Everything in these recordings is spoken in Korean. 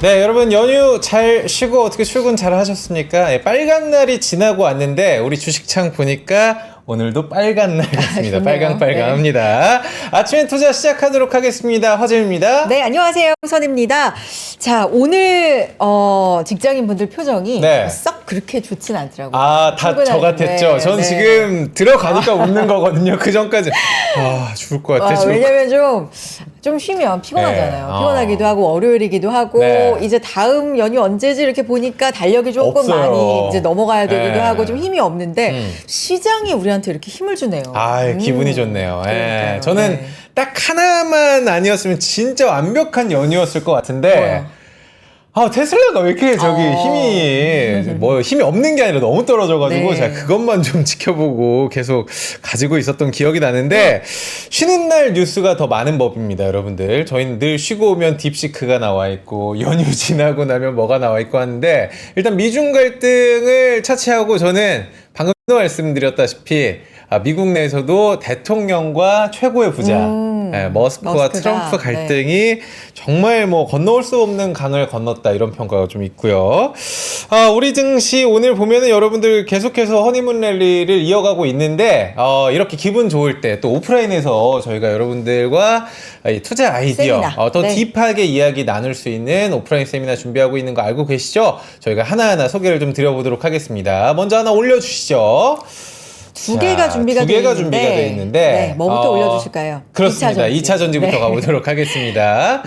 네, 여러분 연휴 잘 쉬고 어떻게 출근 잘 하셨습니까? 예, 빨간 날이 지나고 왔는데 우리 주식창 보니까 오늘도 빨간 날 같습니다. 빨강빨강합니다. 아침에 투자 시작하도록 하겠습니다. 화재입니다. 네, 안녕하세요. 선입니다. 자, 오늘 직장인분들 표정이 썩 그렇게 좋진 않더라고요. 아, 다 저 같았죠. 전 지금 들어가니까 웃는 거거든요. 그 전까지 죽을 것 같아. 왜냐면 좀 쉬면 피곤하잖아요. 피곤하기도 하고 월요일이기도 하고 이제 다음 연휴 언제지 이렇게 보니까 달력이 조금 없어요. 많이 이제 넘어가야 되기도 하고 좀 힘이 없는데 시장이 우리한테 이렇게 힘을 주네요. 기분이 좋네요. 저는 딱 하나만 아니었으면 진짜 완벽한 연휴였을 것 같은데 테슬라가 왜 이렇게 힘이 없는 게 아니라 너무 떨어져가지고 제가 그것만 좀 지켜보고 계속 가지고 있었던 기억이 나는데 쉬는 날 뉴스가 더 많은 법입니다, 여러분들. 저희는 늘 쉬고 오면 딥시크가 나와 있고 연휴 지나고 나면 뭐가 나와 있고 하는데 일단 미중 갈등을 차치하고 저는 방금 말씀드렸다시피 미국 내에서도 대통령과 최고의 부자 머스크와 트럼프 갈등이 정말 건너올 수 없는 강을 건넜다 이런 평가가 좀 있고요. 우리 증시 오늘 보면은 여러분들 계속해서 허니문 랠리를 이어가고 있는데 이렇게 기분 좋을 때 또 오프라인에서 저희가 여러분들과 투자 아이디어 더 딥하게 이야기 나눌 수 있는 오프라인 세미나 준비하고 있는 거 알고 계시죠? 저희가 하나하나 소개를 좀 드려보도록 하겠습니다. 먼저 하나 올려주시죠. 두 개가 준비가 되어 있는데 뭐부터 올려주실까요? 그렇습니다. 2차 전지부터 가보도록 하겠습니다.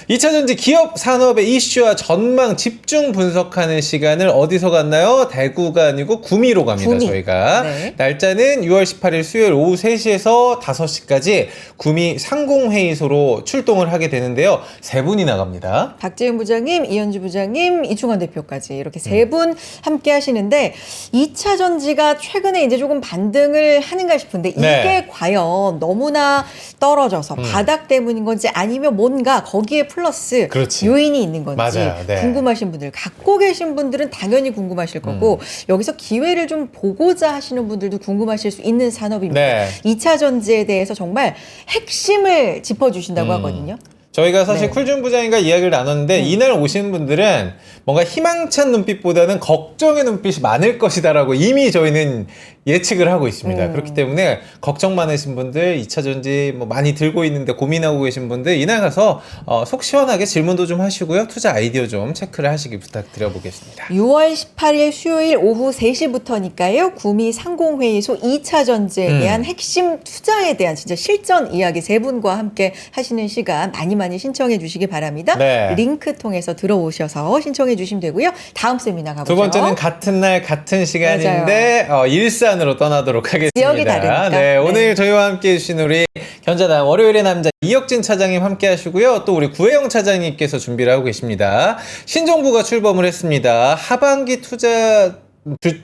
2차 전지 기업 산업의 이슈와 전망 집중 분석하는 시간을 어디서 갔나요? 대구가 아니고 구미로 갑니다. 저희가 날짜는 6월 18일 수요일 오후 3시에서 5시까지 구미 상공회의소로 출동을 하게 되는데요. 세 분이 나갑니다. 박재윤 부장님, 이현주 부장님, 이충원 대표까지 이렇게 세 분 함께 하시는데 2차 전지가 최근에 이제 조금 반등을 하는가 싶은데 이게 과연 너무나 떨어져서 바닥 때문인 건지 아니면 뭔가 거기에 플러스 요인이 있는 건지 궁금하신 분들, 갖고 계신 분들은 당연히 궁금하실 거고 여기서 기회를 좀 보고자 하시는 분들도 궁금하실 수 있는 산업입니다. 2차 전지에 대해서 정말 핵심을 짚어주신다고 하거든요. 저희가 사실 쿨준 부장님과 이야기를 나눴는데 이날 오시는 분들은 뭔가 희망찬 눈빛보다는 걱정의 눈빛이 많을 것이다라고 이미 저희는 예측을 하고 있습니다. 그렇기 때문에 걱정 많으신 분들, 2차 전지 많이 들고 있는데 고민하고 계신 분들 이날 가서 속 시원하게 질문도 좀 하시고요. 투자 아이디어 좀 체크를 하시기 부탁드려보겠습니다. 6월 18일 수요일 오후 3시부터니까요. 구미 상공회의소 2차 전지에 대한 핵심 투자에 대한 진짜 실전 이야기 세 분과 함께 하시는 시간 많이 신청해 주시기 바랍니다. 링크 통해서 들어오셔서 신청해 주시면 되고요. 다음 세미나 가보죠. 두 번째는 같은 날 같은 시간인데 일산으로 떠나도록 하겠습니다. 지역이 다르니까. 오늘 저희와 함께 해주신 우리 견자단 월요일의 남자 이혁진 차장님 함께 하시고요. 또 우리 구혜영 차장님께서 준비를 하고 계십니다. 신정부가 출범을 했습니다. 하반기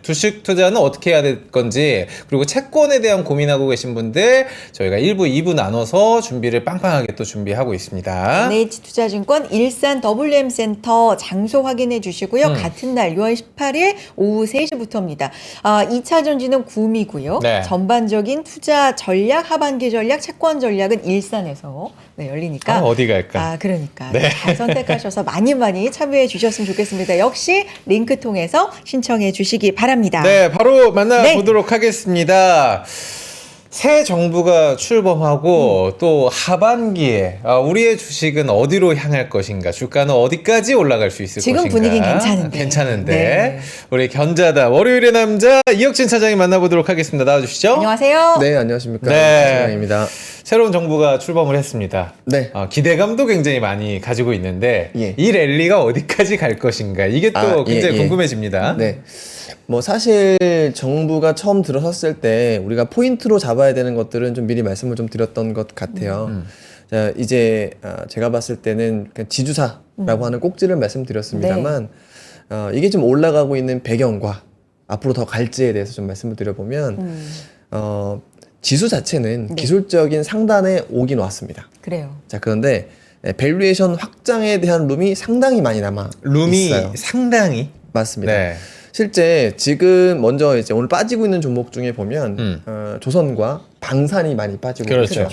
주식 투자는 어떻게 해야 될 건지 그리고 채권에 대한 고민하고 계신 분들 저희가 1부, 2부 나눠서 준비를 빵빵하게 또 준비하고 있습니다. NH투자증권 일산 WM센터 장소 확인해 주시고요. 같은 날 6월 18일 오후 3시부터입니다. 2차 전지는 구미고요. 전반적인 투자 전략, 하반기 전략, 채권 전략은 일산에서 열리니까 어디 갈까? 그러니까 잘 선택하셔서 많이 참여해 주셨으면 좋겠습니다. 역시 링크 통해서 신청해 주시기 바랍니다. 바로 만나보도록 하겠습니다. 새 정부가 출범하고 또 하반기에 우리의 주식은 어디로 향할 것인가, 주가는 어디까지 올라갈 수 있을 지금 것인가. 지금 분위기는 괜찮은데 우리 견자다 월요일의 남자 이혁진 차장님 만나보도록 하겠습니다. 나와주시죠. 안녕하세요. 네, 안녕하십니까. 차장입니다. 새로운 정부가 출범을 했습니다. 기대감도 굉장히 많이 가지고 있는데 이 랠리가 어디까지 갈 것인가, 이게 또 굉장히 궁금해집니다. 사실 정부가 처음 들어섰을 때 우리가 포인트로 잡아야 되는 것들은 좀 미리 말씀을 좀 드렸던 것 같아요. 자, 이제 제가 봤을 때는 그냥 지주사라고 하는 꼭지를 말씀드렸습니다만 이게 좀 올라가고 있는 배경과 앞으로 더 갈지에 대해서 좀 말씀을 드려보면 지수 자체는 기술적인 상단에 오긴 왔습니다. 그래요. 자, 그런데 밸류에이션 확장에 대한 룸이 상당히 많이 남아 있어요. 상당히? 맞습니다. 실제 지금 먼저 이제 오늘 빠지고 있는 종목 중에 보면 조선과 방산이 많이 빠지고 있죠.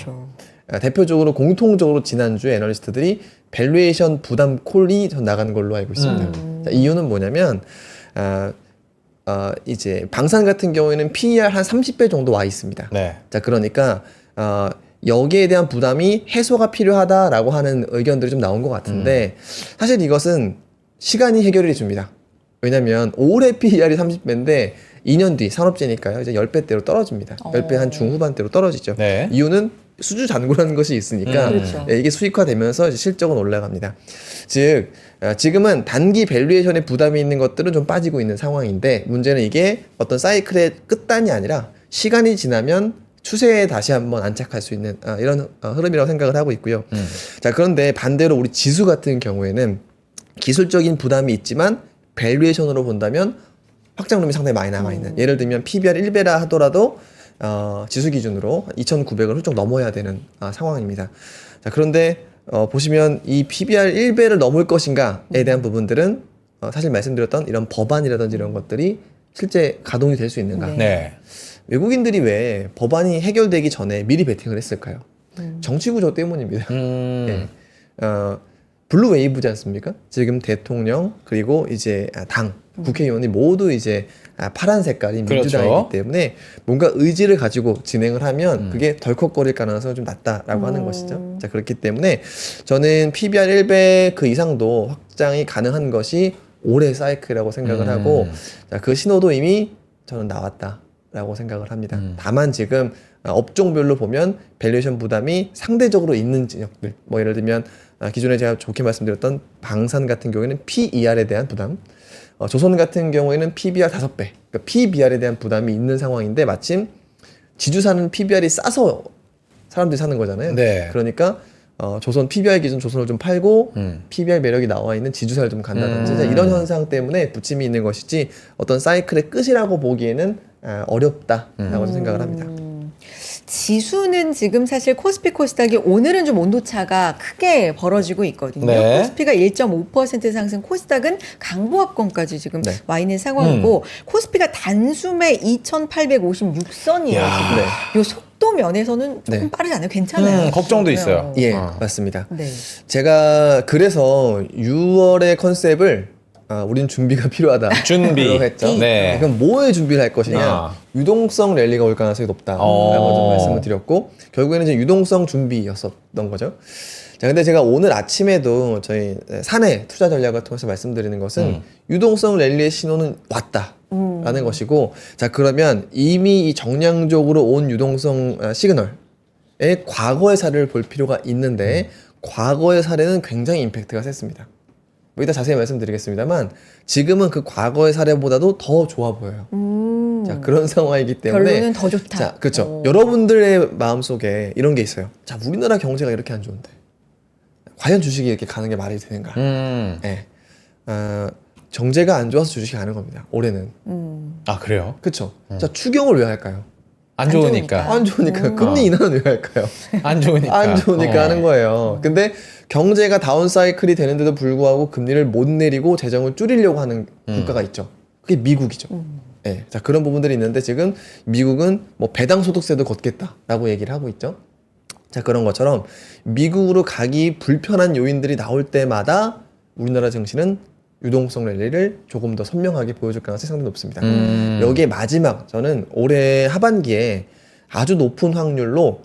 대표적으로 공통적으로 지난주에 애널리스트들이 밸류에이션 부담 콜이 전 나가는 걸로 알고 있습니다. 자, 이유는 뭐냐면 이제 방산 같은 경우에는 PER 한 30배 정도 와 있습니다. 네. 자, 그러니까 여기에 대한 부담이 해소가 필요하다라고 하는 의견들이 좀 나온 것 같은데 사실 이것은 시간이 해결해 줍니다. 왜냐면 올해 PER이 30배인데 2년 뒤 산업재니까요. 이제 10배대로 떨어집니다. 10배 한 중후반대로 떨어지죠. 네. 이유는 수주 잔고라는 것이 있으니까 그렇죠. 이게 수익화되면서 이제 실적은 올라갑니다. 즉 지금은 단기 밸류에이션에 부담이 있는 것들은 좀 빠지고 있는 상황인데 문제는 이게 어떤 사이클의 끝단이 아니라 시간이 지나면 추세에 다시 한번 안착할 수 있는 이런 흐름이라고 생각을 하고 있고요. 자, 그런데 반대로 우리 지수 같은 경우에는 기술적인 부담이 있지만 밸류에이션으로 본다면 확장룸이 상당히 많이 남아있는 예를 들면 PBR 1배라 하더라도 지수 기준으로 2,900을 훌쩍 넘어야 되는 상황입니다. 자, 그런데 보시면 이 PBR 1배를 넘을 것인가에 대한 부분들은 사실 말씀드렸던 이런 법안이라든지 이런 것들이 실제 가동이 될 수 있는가. 네. 네. 외국인들이 왜 법안이 해결되기 전에 미리 베팅을 했을까요? 정치 구조 때문입니다. 예. 블루 웨이브지 않습니까? 지금 대통령 그리고 이제 당 국회의원이 모두 이제 파란 색깔인 그렇죠. 민주당이기 때문에 뭔가 의지를 가지고 진행을 하면 그게 덜컥거릴 가능성이 좀 낮다라고 하는 것이죠. 자, 그렇기 때문에 저는 PBR 1배 그 이상도 확장이 가능한 것이 올해 사이클이라고 생각을 하고 자, 그 신호도 이미 저는 나왔다라고 생각을 합니다. 다만 지금 업종별로 보면 밸류에이션 부담이 상대적으로 있는 진역들 뭐 예를 들면 기존에 제가 좋게 말씀드렸던 방산 같은 경우에는 PER에 대한 부담 조선 같은 경우에는 PBR 5배 그러니까 PBR에 대한 부담이 있는 상황인데 마침 지주사는 PBR이 싸서 사람들이 사는 거잖아요. 네. 그러니까 조선 PBR 기준 조선을 좀 팔고 PBR 매력이 나와 있는 지주사를 좀 간다든지 이런 현상 때문에 부침이 있는 것이지 어떤 사이클의 끝이라고 보기에는 어렵다라고 생각을 합니다. 지수는 지금 사실 코스피 코스닥이 오늘은 좀 온도차가 크게 벌어지고 있거든요. 네. 코스피가 1.5% 상승, 코스닥은 강보합권까지 지금 네. 와 있는 상황이고 코스피가 단숨에 2,856선이에요. 야. 지금. 네. 요 속도 면에서는 조금 네. 빠르지 않아요? 괜찮아요. 걱정도 있어요. 예, 맞습니다. 네. 제가 그래서 6월의 컨셉을 우린 준비가 필요하다. 준비. 했죠. 네. 그럼 뭐에 준비를 할 것이냐? 유동성 랠리가 올 가능성이 높다라고 좀 말씀을 드렸고 결국에는 이제 유동성 준비였었던 거죠. 자, 근데 제가 오늘 아침에도 저희 사내 투자 전략을 통해서 말씀드리는 것은 유동성 랠리의 신호는 왔다라는 것이고, 자, 그러면 이미 이 정량적으로 온 유동성 시그널의 과거의 사례를 볼 필요가 있는데 과거의 사례는 굉장히 임팩트가 셌습니다. 뭐 이따 자세히 말씀드리겠습니다만 지금은 그 과거의 사례보다도 더 좋아 보여요. 자, 그런 상황이기 때문에 결론은 더 좋다. 자, 그렇죠. 여러분들의 마음속에 이런 게 있어요. 자, 우리나라 경제가 이렇게 안 좋은데 과연 주식이 이렇게 가는 게 말이 되는가? 네. 정제가 안 좋아서 주식이 가는 겁니다. 올해는. 아, 그래요? 그렇죠. 자, 추경을 왜 할까요? 안 좋으니까. 안 좋으니까. 금리 인하는 왜 할까요? 안 좋으니까. 안 좋으니까 하는 거예요. 근데 경제가 다운 사이클이 되는데도 불구하고 금리를 못 내리고 재정을 줄이려고 하는 국가가 있죠. 그게 미국이죠. 네. 자, 그런 부분들이 있는데 지금 미국은 뭐 배당 소득세도 걷겠다라고 얘기를 하고 있죠. 자, 그런 것처럼 미국으로 가기 불편한 요인들이 나올 때마다 우리나라 증시는 유동성 랠리를 조금 더 선명하게 보여줄 가능성이 상당히 높습니다. 여기에 마지막 저는 올해 하반기에 아주 높은 확률로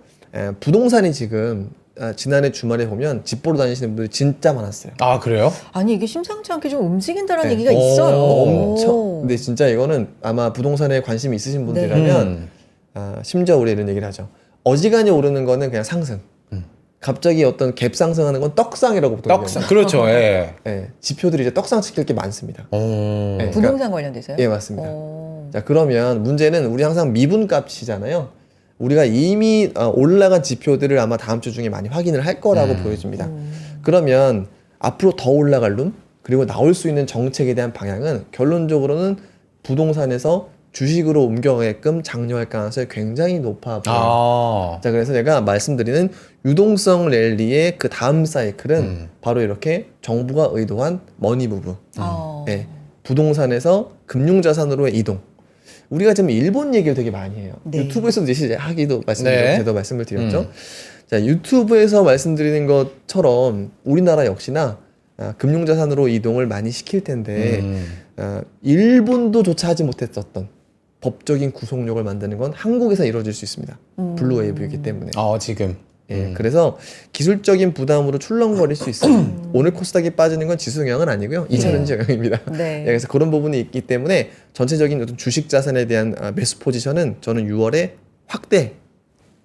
부동산이 지금 지난해 주말에 보면 집 보러 다니시는 분들이 진짜 많았어요. 아, 그래요? 아니 이게 심상치 않게 좀 움직인다는 네. 얘기가 있어요. 엄청. 근데 진짜 이거는 아마 부동산에 관심이 있으신 분들이라면 심지어 우리 이런 얘기를 하죠. 어지간히 오르는 거는 그냥 상승. 갑자기 어떤 갭 상승하는 건 떡상이라고 보통 떡상. 그렇죠. 예. 예, 지표들이 이제 떡상 시킬 게 많습니다. 예, 부동산 관련돼서요? 예, 맞습니다. 자, 그러면 문제는 우리 항상 미분값이잖아요. 우리가 이미 올라간 지표들을 아마 다음 주 중에 많이 확인을 할 거라고 보여집니다. 그러면 앞으로 더 올라갈 룸 그리고 나올 수 있는 정책에 대한 방향은 결론적으로는 부동산에서 주식으로 옮겨가게끔 장려할 가능성이 굉장히 높아 보여요. 자, 그래서 제가 말씀드리는 유동성 랠리의 그 다음 사이클은 바로 이렇게 정부가 의도한 머니 무브. 네, 부동산에서 금융자산으로의 이동. 우리가 지금 일본 얘기를 되게 많이 해요. 네. 유튜브에서도 이제 하기도 말씀을 드렸죠. 자, 유튜브에서 말씀드리는 것처럼 우리나라 역시나 금융자산으로 이동을 많이 시킬 텐데 일본도조차 하지 못했었던 법적인 구속력을 만드는 건 한국에서 이루어질 수 있습니다. 블루웨이브이기 때문에. 지금. 예, 그래서 기술적인 부담으로 출렁거릴 수 있어요. 오늘 코스닥이 빠지는 건 지수 영향은 아니고요. 2차전지 영향입니다. 네. 예, 그래서 그런 부분이 있기 때문에 전체적인 어떤 주식 자산에 대한 매수 포지션은 저는 6월에 확대해야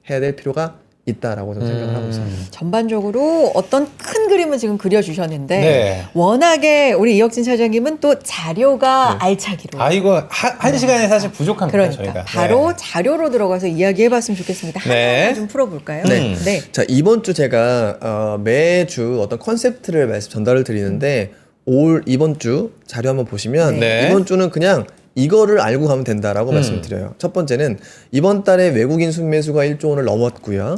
될 필요가 있다라고 저는 생각을 하고 있습니다. 전반적으로 어떤 큰 그림을 지금 그려주셨는데 네. 워낙에 우리 이혁진 차장님은 또 자료가 알차기로 이거 한 시간에 사실 부족합니다. 그러니까 저희가. 바로 네. 자료로 들어가서 이야기해봤으면 좋겠습니다. 네. 하나만 좀 풀어볼까요? 네. 네. 자, 이번 주 제가 매주 어떤 컨셉트를 전달을 드리는데 이번 주 자료 한번 보시면 네. 이번 주는 그냥 이거를 알고 가면 된다라고 말씀드려요. 첫 번째는 이번 달에 외국인 순매수가 1조 원을 넘었고요.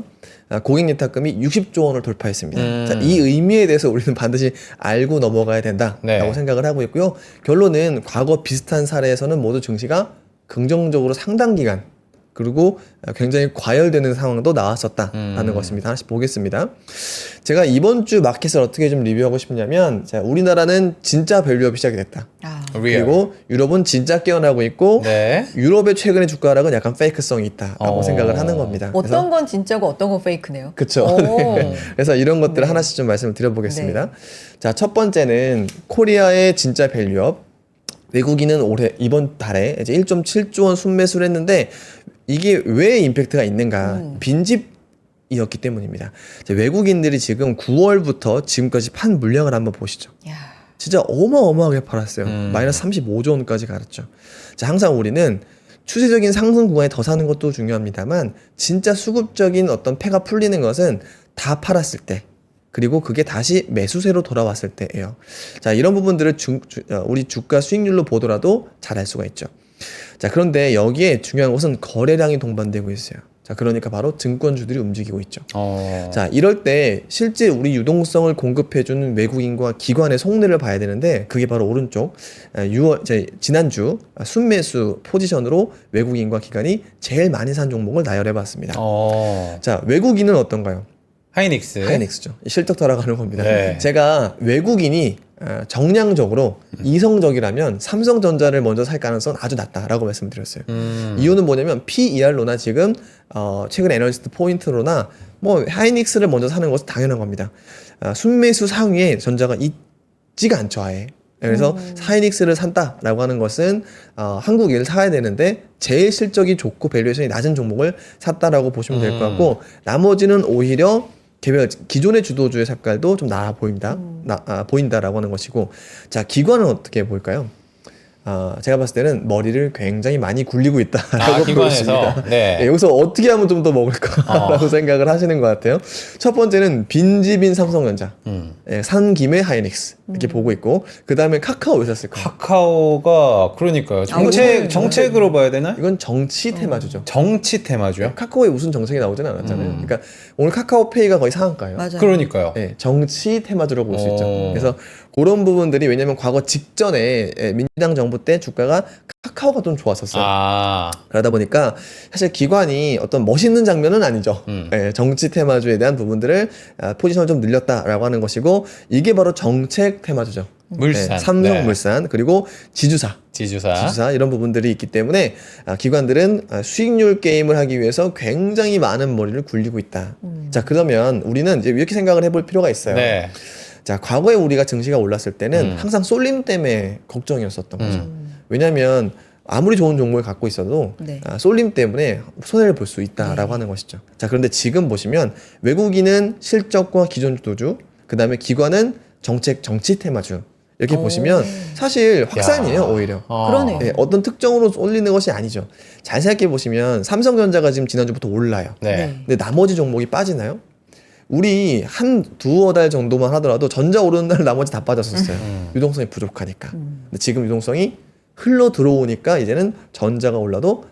고객 예탁금이 60조 원을 돌파했습니다. 자, 이 의미에 대해서 우리는 반드시 알고 넘어가야 된다라고 네. 생각을 하고 있고요. 결론은 과거 비슷한 사례에서는 모두 증시가 긍정적으로 상당 기간 그리고 굉장히 과열되는 상황도 나왔었다라는 것입니다. 하나씩 보겠습니다. 제가 이번 주 마켓을 어떻게 좀 리뷰하고 싶냐면, 자, 우리나라는 진짜 밸류업이 시작이 됐다. 그리고 유럽은 진짜 깨어나고 있고, 네. 유럽의 최근의 주가 하락은 약간 페이크성이 있다라고 생각을 하는 겁니다. 어떤 건 진짜고 어떤 건 페이크네요. 그렇죠. 네. 그래서 이런 것들을 하나씩 좀 말씀을 드려보겠습니다. 자, 첫 번째는 코리아의 진짜 밸류업. 외국인은 이번 달에 이제 1.7조 원 순매수를 했는데 이게 왜 임팩트가 있는가? 빈집이었기 때문입니다. 외국인들이 지금 9월부터 지금까지 판 물량을 한번 보시죠. 야. 진짜 어마어마하게 팔았어요. 마이너스 35조 원까지 갈았죠. 자, 항상 우리는 추세적인 상승 구간에 더 사는 것도 중요합니다만 진짜 수급적인 어떤 패가 풀리는 것은 다 팔았을 때 그리고 그게 다시 매수세로 돌아왔을 때예요. 자, 이런 부분들을 우리 주가 수익률로 보더라도 잘 알 수가 있죠. 자, 그런데 여기에 중요한 것은 거래량이 동반되고 있어요. 자, 그러니까 바로 증권주들이 움직이고 있죠. 자, 이럴 때 실제 우리 유동성을 공급해주는 외국인과 기관의 속내를 봐야 되는데 그게 바로 오른쪽 지난주 순매수 포지션으로 외국인과 기관이 제일 많이 산 종목을 나열해봤습니다. 자, 외국인은 어떤가요? 하이닉스죠. 실적 따라가는 겁니다. 네. 제가 외국인이 정량적으로 이성적이라면 삼성전자를 먼저 살 가능성은 아주 낮다라고 말씀드렸어요. 이유는 뭐냐면 PER로나 지금 최근 애널리스트 포인트로나 뭐 하이닉스를 먼저 사는 것은 당연한 겁니다. 순매수 상위에 전자가 있지가 않죠, 아예. 그래서 하이닉스를 산다라고 하는 것은 한국인을 사야 되는데 제일 실적이 좋고 밸류에이션이 낮은 종목을 샀다라고 보시면 될 것 같고 나머지는 오히려 기존의 주도주의 색깔도 좀 나아 보인다, 보인다라고 하는 것이고, 자, 기관은 어떻게 볼까요? 제가 봤을 때는 머리를 굉장히 많이 굴리고 있다라고 보여집니다. 네. 네, 여기서 어떻게 하면 좀 더 먹을까라고 생각을 하시는 것 같아요. 첫 번째는 빈집인 삼성전자, 네, 산 김에 하이닉스 이렇게 보고 있고, 그 다음에 카카오 왜 샀을까요? 카카오가 그러니까요. 정책으로 봐야 되나? 이건 정치 테마주죠. 정치 테마주요? 카카오에 무슨 정책이 나오지는 않았잖아요. 그러니까 오늘 카카오페이가 거의 상한가예요. 맞아요. 그러니까요. 네, 정치 테마주로 볼 수 있죠. 그래서 그런 부분들이 왜냐면 과거 직전에 민주당 정부 때 주가가 카카오가 좀 좋았었어요. 그러다 보니까 사실 기관이 어떤 멋있는 장면은 아니죠. 네, 정치 테마주에 대한 부분들을 포지션을 좀 늘렸다라고 하는 것이고 이게 바로 정책 테마주죠. 물산. 네, 삼성물산 그리고 지주사 이런 부분들이 있기 때문에 기관들은 수익률 게임을 하기 위해서 굉장히 많은 머리를 굴리고 있다. 자, 그러면 우리는 이제 이렇게 생각을 해볼 필요가 있어요. 네. 자, 과거에 우리가 증시가 올랐을 때는 항상 쏠림 때문에 걱정이었었던 거죠. 왜냐하면 아무리 좋은 종목을 갖고 있어도 네. 쏠림 때문에 손해를 볼 수 있다라고 하는 것이죠. 자, 그런데 지금 보시면 외국인은 실적과 기존 주도주, 그 다음에 기관은 정치 테마주 이렇게 보시면 사실 확산이에요. 오히려. 그러네요. 네, 어떤 특정으로 쏠리는 것이 아니죠. 잘 생각해 보시면 삼성전자가 지금 지난주부터 올라요. 네. 근데 나머지 종목이 빠지나요? 우리 두어 달 정도만 하더라도 전자 오르는 날 나머지 다 빠졌었어요. 유동성이 부족하니까. 근데 지금 유동성이 흘러 들어오니까 이제는 전자가 올라도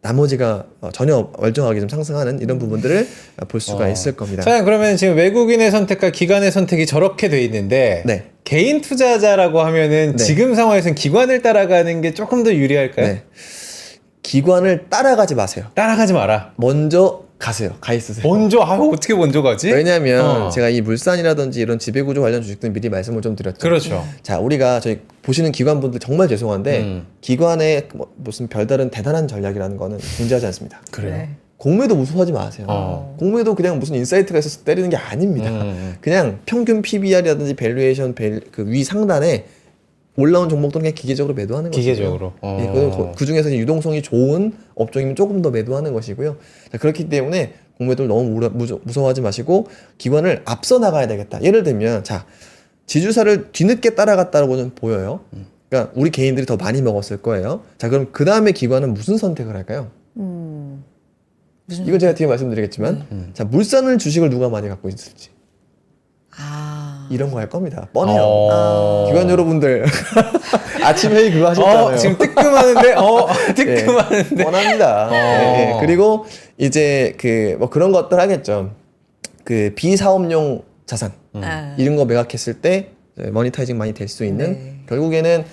나머지가 전혀 멀쩡하게 좀 상승하는 이런 부분들을 볼 수가 있을 겁니다. 자, 그러면 지금 외국인의 선택과 기관의 선택이 저렇게 돼 있는데 네. 개인 투자자라고 하면은 네. 지금 상황에서는 기관을 따라가는 게 조금 더 유리할까요? 네. 기관을 따라가지 마세요. 따라가지 마라. 먼저 가세요. 가 있으세요. 먼저 어떻게 먼저 가지? 왜냐하면 제가 이 물산이라든지 이런 지배구조 관련 주식들 미리 말씀을 좀 드렸죠. 그렇죠. 자, 우리가 저희 보시는 기관분들 정말 죄송한데 기관의 무슨 별다른 대단한 전략이라는 거는 존재하지 않습니다. 그래요. 네. 공매도 무서워하지 마세요. 공매도 그냥 무슨 인사이트가 있어서 때리는 게 아닙니다. 그냥 평균 PBR이라든지 밸류에이션 그 위 상단에 올라온 종목들은 그냥 기계적으로 매도하는 것이고요. 기계적으로. 예, 그 중에서 유동성이 좋은 업종이면 조금 더 매도하는 것이고요. 자, 그렇기 때문에 공매도를 너무 무서워하지 마시고 기관을 앞서 나가야 되겠다. 예를 들면 자 지주사를 뒤늦게 따라갔다고 좀 보여요. 그러니까 우리 개인들이 더 많이 먹었을 거예요. 자 그럼 그 다음에 기관은 무슨 선택을 할까요? 이건 제가 뒤에 말씀드리겠지만 자 물산을 주식을 누가 많이 갖고 있을지 이런 거 할 겁니다. 뻔해요. 기관 여러분들 아침 회의 그거 하셨잖아요. 지금 뜨끔하는데, 뜨끔하는데. 네, 뻔합니다. 네, 그리고 이제 그 뭐 그런 것들 하겠죠. 그 비사업용 자산 이런 거 매각했을 때 머니타이징 많이 될 수 있는 결국에는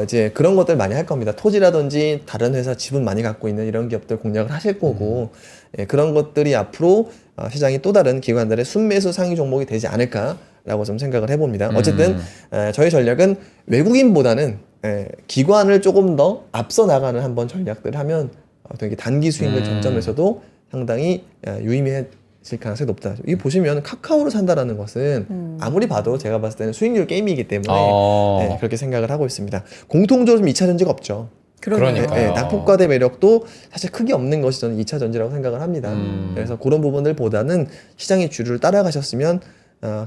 이제 그런 것들 많이 할 겁니다. 토지라든지 다른 회사 지분 많이 갖고 있는 이런 기업들 공략을 하실 거고 예, 그런 것들이 앞으로 시장이 또 다른 기관들의 순매수 상위 종목이 되지 않을까라고 좀 생각을 해봅니다. 어쨌든 저희 전략은 외국인보다는 기관을 조금 더 앞서 나가는 한번 전략들을 하면 되게 단기 수익률 점점에서도 상당히 유의미해 질 가능성이 높다. 이게 보시면 카카오를 산다라는 것은 아무리 봐도 제가 봤을 때는 수익률 게임이기 때문에 네, 그렇게 생각을 하고 있습니다. 공통적으로 좀 2차 전지가 없죠. 그러니까요. 네, 낙폭과대 매력도 사실 크게 없는 것이 저는 2차 전지라고 생각을 합니다. 그래서 그런 부분들보다는 시장의 주류를 따라가셨으면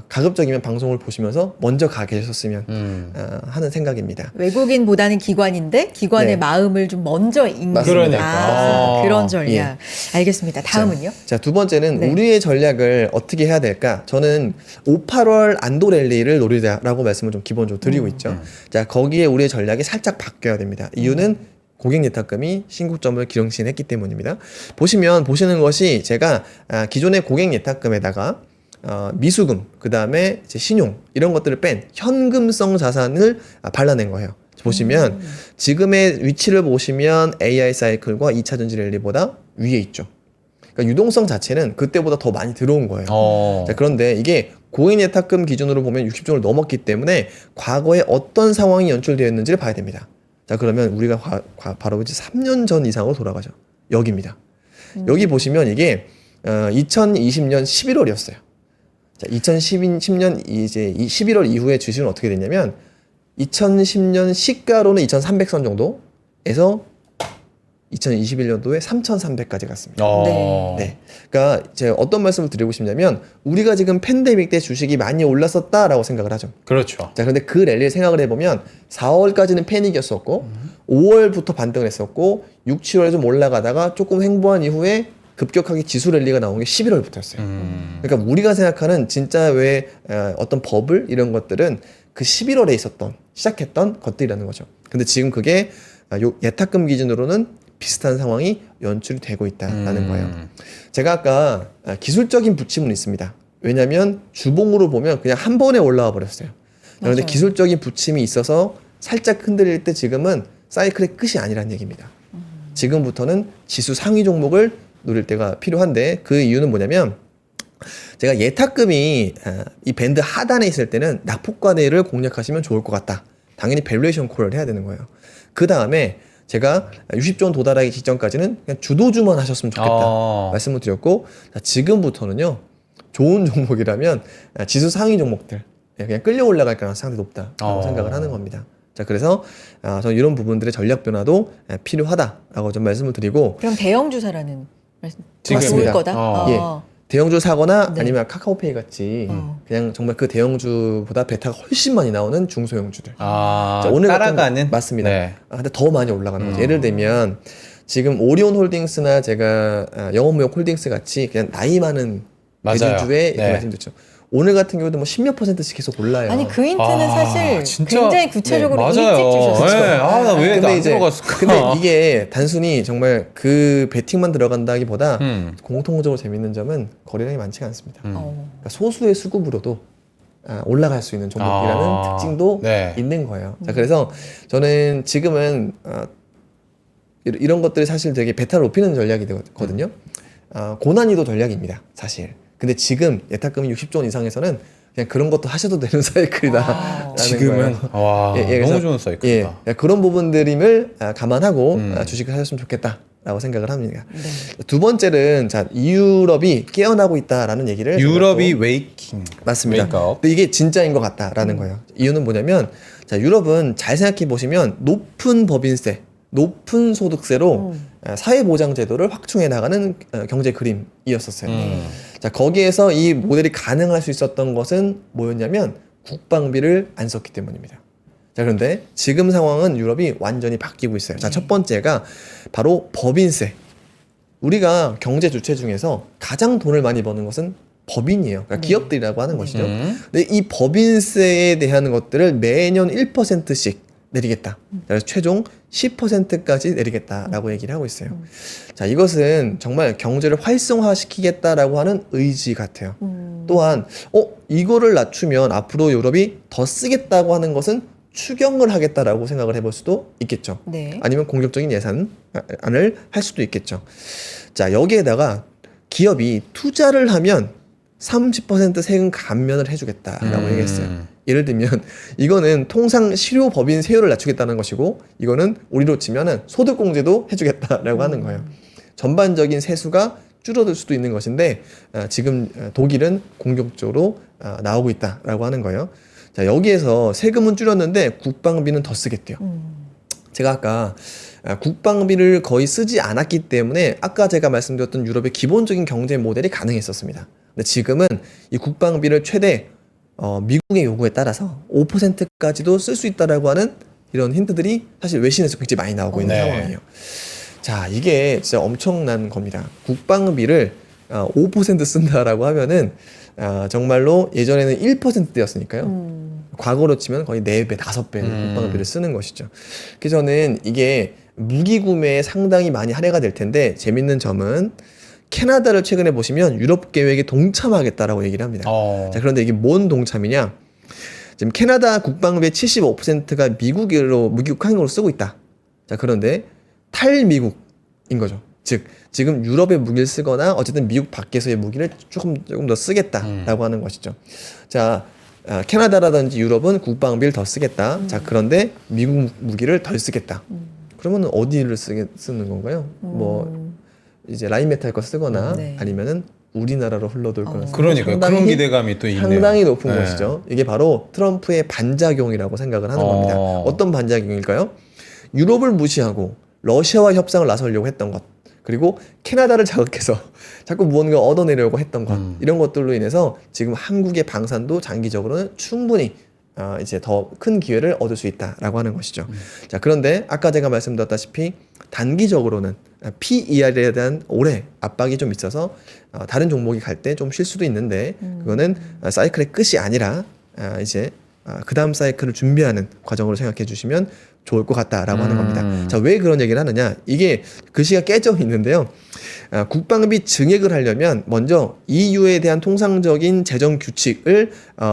가급적이면 방송을 보시면서 먼저 가 계셨으면 하는 생각입니다. 외국인보다는 기관인데 기관의 네. 마음을 좀 먼저 읽는 그러니까. 그런 전략. 알겠습니다. 다음은요? 자, 두 번째는 네. 우리의 전략을 어떻게 해야 될까? 저는 5, 8월 안도 랠리를 노리자라고 말씀을 좀 기본적으로 드리고 있죠. 자, 거기에 우리의 전략이 살짝 바뀌어야 됩니다. 이유는 고객 예탁금이 신고점을 기록신했기 때문입니다. 보시는 것이 제가 기존의 고객 예탁금에다가 미수금, 그 다음에 신용 이런 것들을 뺀 현금성 자산을 발라낸 거예요. 보시면 지금의 위치를 보시면 AI 사이클과 2차 전지 랠리보다 위에 있죠. 그러니까 유동성 자체는 그때보다 더 많이 들어온 거예요. 자, 그런데 이게 고객 예탁금 기준으로 보면 60종을 넘었기 때문에 과거에 어떤 상황이 연출되었는지를 봐야 됩니다. 자, 그러면 우리가 바로 이제 3년 전 이상으로 돌아가죠. 여기입니다. 여기 보시면 이게 2020년 11월이었어요. 자, 2010년 이제 11월 이후에 주식은 어떻게 됐냐면 2010년 시가로는 2,300선 정도에서 2021년도에 3,300까지 갔습니다. 네. 그러니까 제가 어떤 말씀을 드리고 싶냐면 우리가 지금 팬데믹 때 주식이 많이 올랐었다라고 생각을 하죠. 그렇죠. 자, 그런데 그 랠리를 생각을 해보면 4월까지는 패닉이었었고 5월부터 반등을 했었고 6, 7월에 좀 올라가다가 조금 횡보한 이후에 급격하게 지수 랠리가 나온 게 11월부터였어요. 그러니까 우리가 생각하는 진짜 왜 어떤 버블 이런 것들은 그 11월에 시작했던 것들이라는 거죠. 근데 지금 그게 예탁금 기준으로는 비슷한 상황이 연출이 되고 있다는 거예요. 제가 아까 기술적인 부침은 있습니다. 왜냐하면 주봉으로 보면 그냥 한 번에 올라와 버렸어요. 그런데 기술적인 부침이 있어서 살짝 흔들릴 때 지금은 사이클의 끝이 아니라는 얘기입니다. 지금부터는 지수 상위 종목을 노릴 때가 필요한데 그 이유는 뭐냐면 제가 예탁금이 이 밴드 하단에 있을 때는 낙폭과대를 공략하시면 좋을 것 같다. 당연히 밸류에이션 콜을 해야 되는 거예요. 그 다음에 제가 60종 도달하기 직전까지는 그냥 주도주만 하셨으면 좋겠다 말씀을 드렸고 자, 지금부터는요 좋은 종목이라면 지수 상위 종목들 그냥 끌려 올라갈 가능성이 상당히 높다라고 생각을 하는 겁니다. 자, 그래서 저는 이런 부분들의 전략 변화도 필요하다라고 좀 말씀을 드리고 그럼 대형 주사라는 말씀 지금. 좋을 거다. 예. 대형주 사거나 네. 아니면 카카오페이 같이 그냥 정말 그 대형주보다 베타가 훨씬 많이 나오는 중소형주들. 자, 오늘 따라가는? 맞습니다. 네. 근데 더 많이 올라가는 거죠. 예를 들면 지금 오리온 홀딩스나 제가 영업무역 홀딩스 같이 그냥 나이 많은 대주주에 이렇게 말씀드렸죠. 오늘 같은 경우도 뭐 10몇 %씩 계속 올라요. 아니 그 힌트는 사실 진짜? 굉장히 구체적으로 네, 일찍 맞아요. 주셨어요. 네. 나 왜 근데 안 이제 들어갔을까? 근데 이게 단순히 정말 그 베팅만 들어간다기보다 공통적으로 재밌는 점은 거래량이 많지가 않습니다. 그러니까 소수의 수급으로도 올라갈 수 있는 종목이라는 특징도 있는 거예요. 자, 그래서 저는 지금은 이런 것들이 사실 되게 베타를 높이는 전략이 되거든요. 고난이도 전략입니다, 사실. 근데 지금 예탁금이 60조 원 이상에서는 그냥 그런 것도 하셔도 되는 사이클이다. 지금은 와, 너무 좋은 사이클이다. 그런 부분들임을 감안하고 주식을 하셨으면 좋겠다라고 생각을 합니다. 네. 두 번째는 자, 유럽이 깨어나고 있다라는 얘기를 유럽이 제가 또 웨이킹. 맞습니다. 웨이크업. 근데 이게 진짜인 것 같다라는 거예요. 이유는 뭐냐면 자, 유럽은 잘 생각해 보시면 높은 법인세, 높은 소득세로 사회보장제도를 확충해 나가는 경제 그림이었었어요. 자, 거기에서 이 모델이 가능할 수 있었던 것은 뭐였냐면 국방비를 안 썼기 때문입니다. 자, 그런데 지금 상황은 유럽이 완전히 바뀌고 있어요. 자, 첫 번째가 바로 법인세. 우리가 경제 주체 중에서 가장 돈을 많이 버는 것은 법인이에요. 그러니까 기업들이라고 하는 것이죠. 근데 이 법인세에 대한 것들을 매년 1%씩 내리겠다. 그래서 최종 10%까지 내리겠다라고 얘기를 하고 있어요. 자, 이것은 정말 경제를 활성화시키겠다라고 하는 의지 같아요. 또한 이거를 낮추면 앞으로 유럽이 더 쓰겠다고 하는 것은 추경을 하겠다라고 생각을 해볼 수도 있겠죠. 네. 아니면 공격적인 예산을 할 수도 있겠죠. 자, 여기에다가 기업이 투자를 하면 30% 세금 감면을 해주겠다라고 얘기했어요. 예를 들면 이거는 통상 실효 법인 세율을 낮추겠다는 것이고 이거는 우리로 치면은 소득공제도 해주겠다라고 하는 거예요. 전반적인 세수가 줄어들 수도 있는 것인데 지금 독일은 공격적으로 나오고 있다라고 하는 거예요. 자, 여기에서 세금은 줄였는데 국방비는 더 쓰겠대요. 제가 아까 국방비를 거의 쓰지 않았기 때문에 아까 제가 말씀드렸던 유럽의 기본적인 경제 모델이 가능했었습니다. 근데 지금은 이 국방비를 최대 미국의 요구에 따라서 5%까지도 쓸 수 있다라고 하는 이런 힌트들이 사실 외신에서 굉장히 많이 나오고 있는 상황이에요. 자, 이게 진짜 엄청난 겁니다. 국방비를 5% 쓴다라고 하면은 정말로 예전에는 1%대였으니까요. 과거로 치면 거의 4배, 5배 국방비를 쓰는 것이죠. 그래서 저는 이게 무기 구매에 상당히 많이 할애가 될 텐데 재밌는 점은 캐나다를 최근에 보시면 유럽 계획에 동참하겠다라고 얘기를 합니다. 자, 그런데 이게 뭔 동참이냐? 지금 캐나다 국방비의 75%가 미국으로 무기국항으로 쓰고 있다. 자, 그런데 탈미국인 거죠. 즉 지금 유럽의 무기를 쓰거나 어쨌든 미국 밖에서의 무기를 조금 더 쓰겠다라고 하는 것이죠. 자, 캐나다라든지 유럽은 국방비를 더 쓰겠다. 자, 그런데 미국 무기를 덜 쓰겠다. 그러면 어디를 쓰는 건가요? 뭐 이제 라인메탈 거 쓰거나 아니면은 우리나라로 흘러들 거는 그러니까요. 그런 기대감이 또 있네요. 상당히 높은 것이죠. 이게 바로 트럼프의 반작용이라고 생각을 하는 겁니다. 어떤 반작용일까요? 유럽을 무시하고 러시아와 협상을 나서려고 했던 것, 그리고 캐나다를 자극해서 자꾸 무언가 얻어내려고 했던 것, 이런 것들로 인해서 지금 한국의 방산도 장기적으로는 충분히 이제 더 큰 기회를 얻을 수 있다라고 하는 것이죠. 자, 그런데 아까 제가 말씀드렸다시피 단기적으로는 PER에 대한 오래 압박이 좀 있어서 다른 종목이 갈 때 좀 쉴 수도 있는데 그거는 사이클의 끝이 아니라 이제 그 다음 사이클을 준비하는 과정으로 생각해 주시면 좋을 것 같다라고 하는 겁니다. 자, 왜 그런 얘기를 하느냐? 이게 글씨가 깨져 있는데요. 국방비 증액을 하려면 먼저 EU에 대한 통상적인 재정 규칙을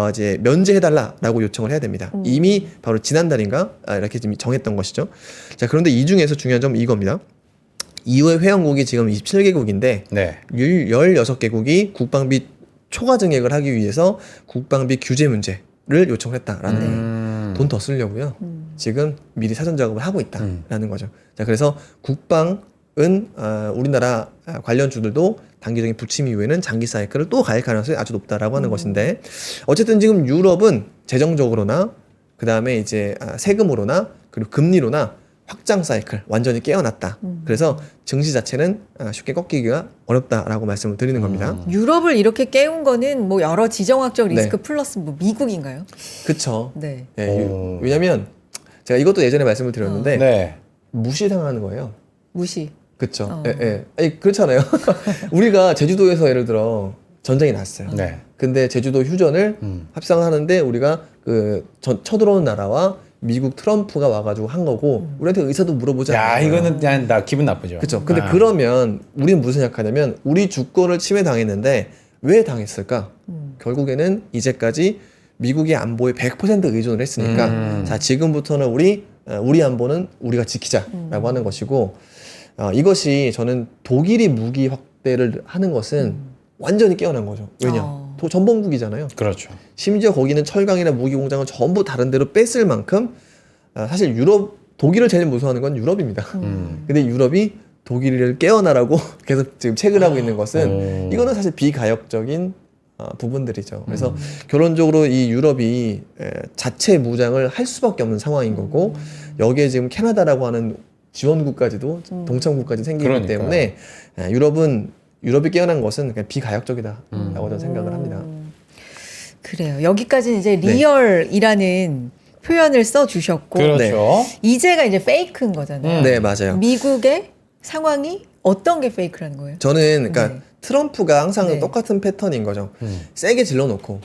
이제 면제해달라라고 요청을 해야 됩니다. 이미 바로 지난달인가 이렇게 지금 정했던 것이죠. 자, 그런데 이 중에서 중요한 점은 이겁니다. EU의 회원국이 지금 27개국인데 16개국이 국방비 초과 증액을 하기 위해서 국방비 규제 문제를 요청했다라는 거예요. 돈 더 쓰려고요. 지금 미리 사전 작업을 하고 있다라는 거죠. 자, 그래서 국방은 우리나라 관련주들도 단기적인 부침 이후에는 장기 사이클을 또 갈 가능성이 아주 높다라고 하는 것인데 어쨌든 지금 유럽은 재정적으로나 그 다음에 이제 세금으로나 그리고 금리로나 확장 사이클 완전히 깨어났다. 그래서 증시 자체는 쉽게 꺾이기가 어렵다라고 말씀을 드리는 겁니다. 유럽을 이렇게 깨운 거는 뭐 여러 지정학적 리스크 플러스 뭐 미국인가요? 그쵸. 네. 왜냐면 제가 이것도 예전에 말씀을 드렸는데 무시당하는 거예요. 무시. 그쵸. 아니, 그렇잖아요. 우리가 제주도에서 예를 들어 전쟁이 났어요. 근데 제주도 휴전을 합상하는데 우리가 쳐들어오는 나라와 미국 트럼프가 와가지고 한 거고 우리한테 의사도 물어보지 않아요. 이거는 그냥 나 기분 나쁘죠. 그렇죠. 근데 그러면 우리는 무슨 생각하냐면 우리 주권을 침해당했는데 왜 당했을까? 결국에는 이제까지 미국의 안보에 100% 의존을 했으니까 자, 지금부터는 우리 안보는 우리가 지키자라고 하는 것이고 이것이 저는 독일이 무기 때를 하는 것은 완전히 깨어난 거죠. 왜냐? 전범국이잖아요. 그렇죠. 심지어 거기는 철강이나 무기 공장을 전부 다른 데로 뺐을 만큼 사실 독일을 제일 무서워하는 건 유럽입니다. 근데 유럽이 독일을 깨어나라고 계속 지금 체근하고 있는 것은 이거는 사실 비가역적인 부분들이죠. 그래서 결론적으로 이 유럽이 자체 무장을 할 수밖에 없는 상황인 거고 여기에 지금 캐나다라고 하는 지원국까지도 동참국까지 생기기 그러니까요. 때문에 유럽이 깨어난 것은 그냥 비가역적이다라고 저는 생각을 합니다. 그래요. 여기까지는 이제 리얼이라는 표현을 써 주셨고 그렇죠. 이제가 이제 페이크인 거잖아요. 네, 맞아요. 미국의 상황이 어떤 게 페이크라는 거예요? 저는 그러니까 네. 트럼프가 항상 네. 똑같은 패턴인 거죠. 세게 질러놓고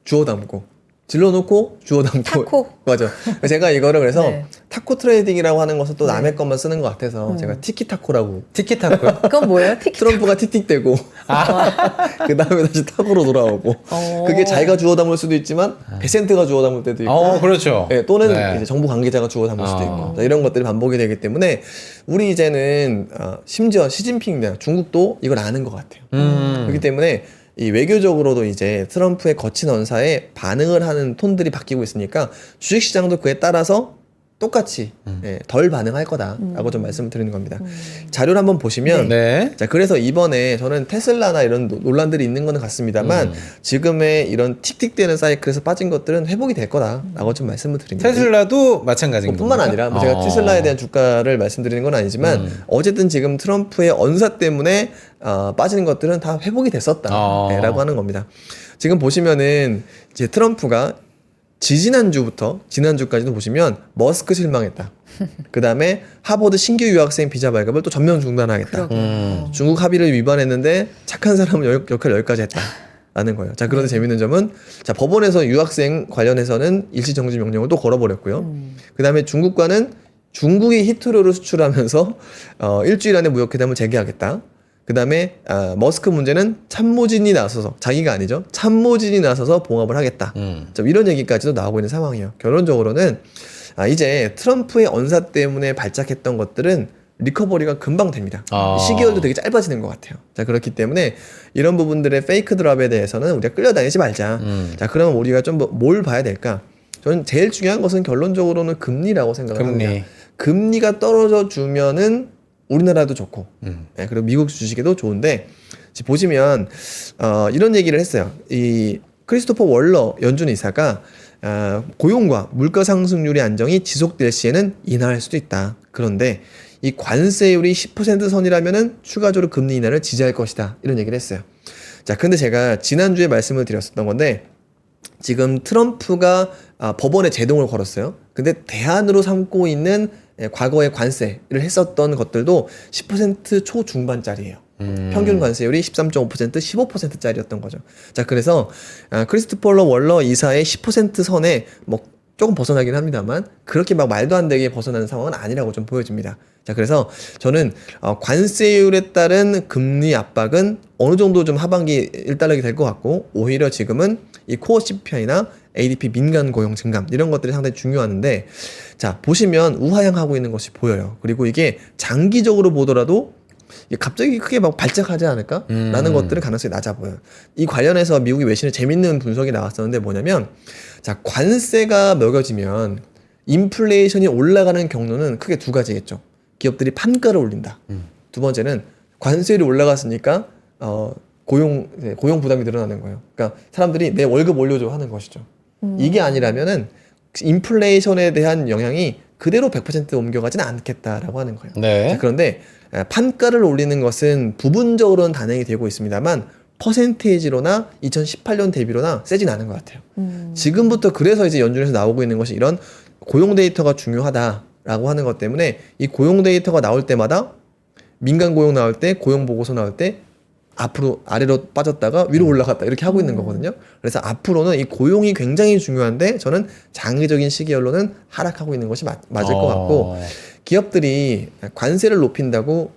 주워 담고 질러놓고 주워 담고 타코. 맞아. 제가 이거를 그래서 네. 타코 트레이딩이라고 하는 것은 또 남의 것만 쓰는 것 같아서 제가 티키타코라고 티키타코요? 그건 뭐예요? 티키 트럼프가 틱틱대고 그 다음에 다시 타코로 돌아오고 그게 자기가 주워 담을 수도 있지만 베센트가 주워 담을 때도 있고 그렇죠. 네, 또는 네. 이제 정부 관계자가 주워 담을 수도 있고 자, 이런 것들이 반복이 되기 때문에 우리 이제는 심지어 시진핑 중국도 이걸 아는 것 같아요. 그렇기 때문에 이 외교적으로도 이제 트럼프의 거친 언사에 반응을 하는 톤들이 바뀌고 있으니까 주식시장도 그에 따라서 똑같이 덜 반응할 거다라고 좀 말씀을 드리는 겁니다. 자료를 한번 보시면 네. 자 그래서 이번에 저는 테슬라나 이런 논란들이 있는 거는 같습니다만 지금의 이런 틱틱대는 사이클에서 빠진 것들은 회복이 될 거다라고 좀 말씀을 드립니다. 테슬라도 마찬가지인 뿐만 겁니까? 아니라 뭐 제가 테슬라에 대한 주가를 말씀드리는 건 아니지만 어쨌든 지금 트럼프의 언사 때문에 빠지는 것들은 다 회복이 됐었다라고 하는 겁니다. 지금 보시면은 이제 트럼프가 지난주까지도 보시면 머스크 실망했다. 그 다음에 하버드 신규 유학생 비자 발급을 또 전면 중단하겠다. 중국 합의를 위반했는데 착한 사람은 역할 여기까지 했다. 라는 거예요. 자, 그런데 재밌는 점은 자, 법원에서 유학생 관련해서는 일시 정지 명령을 또 걸어버렸고요. 그 다음에 중국과는 중국이 히트로를 수출하면서 일주일 안에 무역회담을 재개하겠다. 그 다음에 머스크 문제는 참모진이 나서서 자기가 아니죠. 참모진이 나서서 봉합을 하겠다. 자, 이런 얘기까지도 나오고 있는 상황이에요. 결론적으로는 이제 트럼프의 언사 때문에 발작했던 것들은 리커버리가 금방 됩니다. 시기열도 되게 짧아지는 것 같아요. 자, 그렇기 때문에 이런 부분들의 페이크 드랍에 대해서는 우리가 끌려다니지 말자. 자, 그러면 우리가 좀 뭘 봐야 될까? 저는 제일 중요한 것은 결론적으로는 금리라고 생각을 합니다. 금리가 떨어져 주면은 우리나라도 좋고, 네, 그리고 미국 주식에도 좋은데, 지금 보시면, 이런 얘기를 했어요. 이 크리스토퍼 월러 연준 이사가, 고용과 물가 상승률의 안정이 지속될 시에는 인하할 수도 있다. 그런데 이 관세율이 10% 선이라면은 추가적으로 금리 인하를 지지할 것이다. 이런 얘기를 했어요. 자, 근데 제가 지난주에 말씀을 드렸었던 건데, 지금 트럼프가 법원에 제동을 걸었어요. 근데 대안으로 삼고 있는 과거의 관세를 했었던 것들도 10% 초중반짜리예요. 평균 관세율이 13.5%, 15%짜리였던 거죠. 자, 그래서 크리스토퍼 월러 이사의 10% 선에 뭐 조금 벗어나긴 합니다만 그렇게 막 말도 안 되게 벗어나는 상황은 아니라고 좀 보여집니다. 자, 그래서 저는 관세율에 따른 금리 압박은 어느 정도 좀 하반기 일단락이 될 것 같고 오히려 지금은 이 코어 CPI나 ADP 민간 고용 증감 이런 것들이 상당히 중요한데 자, 보시면 우하향하고 있는 것이 보여요. 그리고 이게 장기적으로 보더라도 갑자기 크게 막 발작하지 않을까? 라는 것들은 가능성이 낮아 보여요. 이 관련해서 미국의 외신에 재밌는 분석이 나왔었는데 뭐냐면 자, 관세가 먹여지면 인플레이션이 올라가는 경로는 크게 두 가지겠죠. 기업들이 판가를 올린다. 두 번째는 관세율이 올라갔으니까 고용 부담이 늘어나는 거예요. 그러니까 사람들이 내 월급 올려줘 하는 것이죠. 이게 아니라면은 인플레이션에 대한 영향이 그대로 100% 옮겨가지는 않겠다라고 하는 거예요. 네. 자, 그런데 판가를 올리는 것은 부분적으로는 단행이 되고 있습니다만 퍼센테이지로나 2018년 대비로나 세진 않은 것 같아요. 지금부터 그래서 이제 연준에서 나오고 있는 것이 이런 고용 데이터가 중요하다라고 하는 것 때문에 이 고용 데이터가 나올 때마다 민간 고용 나올 때 고용 보고서 나올 때 앞으로 아래로 빠졌다가 위로 올라갔다 이렇게 하고 있는 거거든요. 그래서 앞으로는 이 고용이 굉장히 중요한데 저는 장기적인 시기열로는 하락하고 있는 것이 맞을 것 같고 기업들이 관세를 높인다고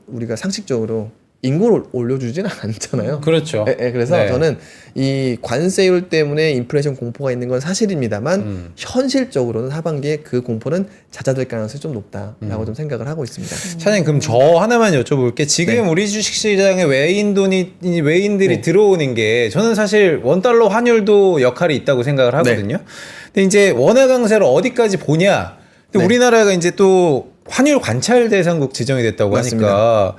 우리가 상식적으로 인구를 올려주지는 않잖아요. 그렇죠. 그래서 네. 저는 이 관세율 때문에 인플레이션 공포가 있는 건 사실입니다만 현실적으로는 하반기에 그 공포는 잦아들 가능성이 좀 높다라고 좀 생각을 하고 있습니다. 사장님 그럼 저 하나만 여쭤볼게. 지금 네. 우리 주식시장에 외인들이 들어오는 게 저는 사실 원달러 환율도 역할이 있다고 생각을 하거든요. 근데 이제 원화 강세를 어디까지 보냐. 근데 네. 우리나라가 이제 또 환율 관찰 대상국 지정이 됐다고 맞습니다. 하니까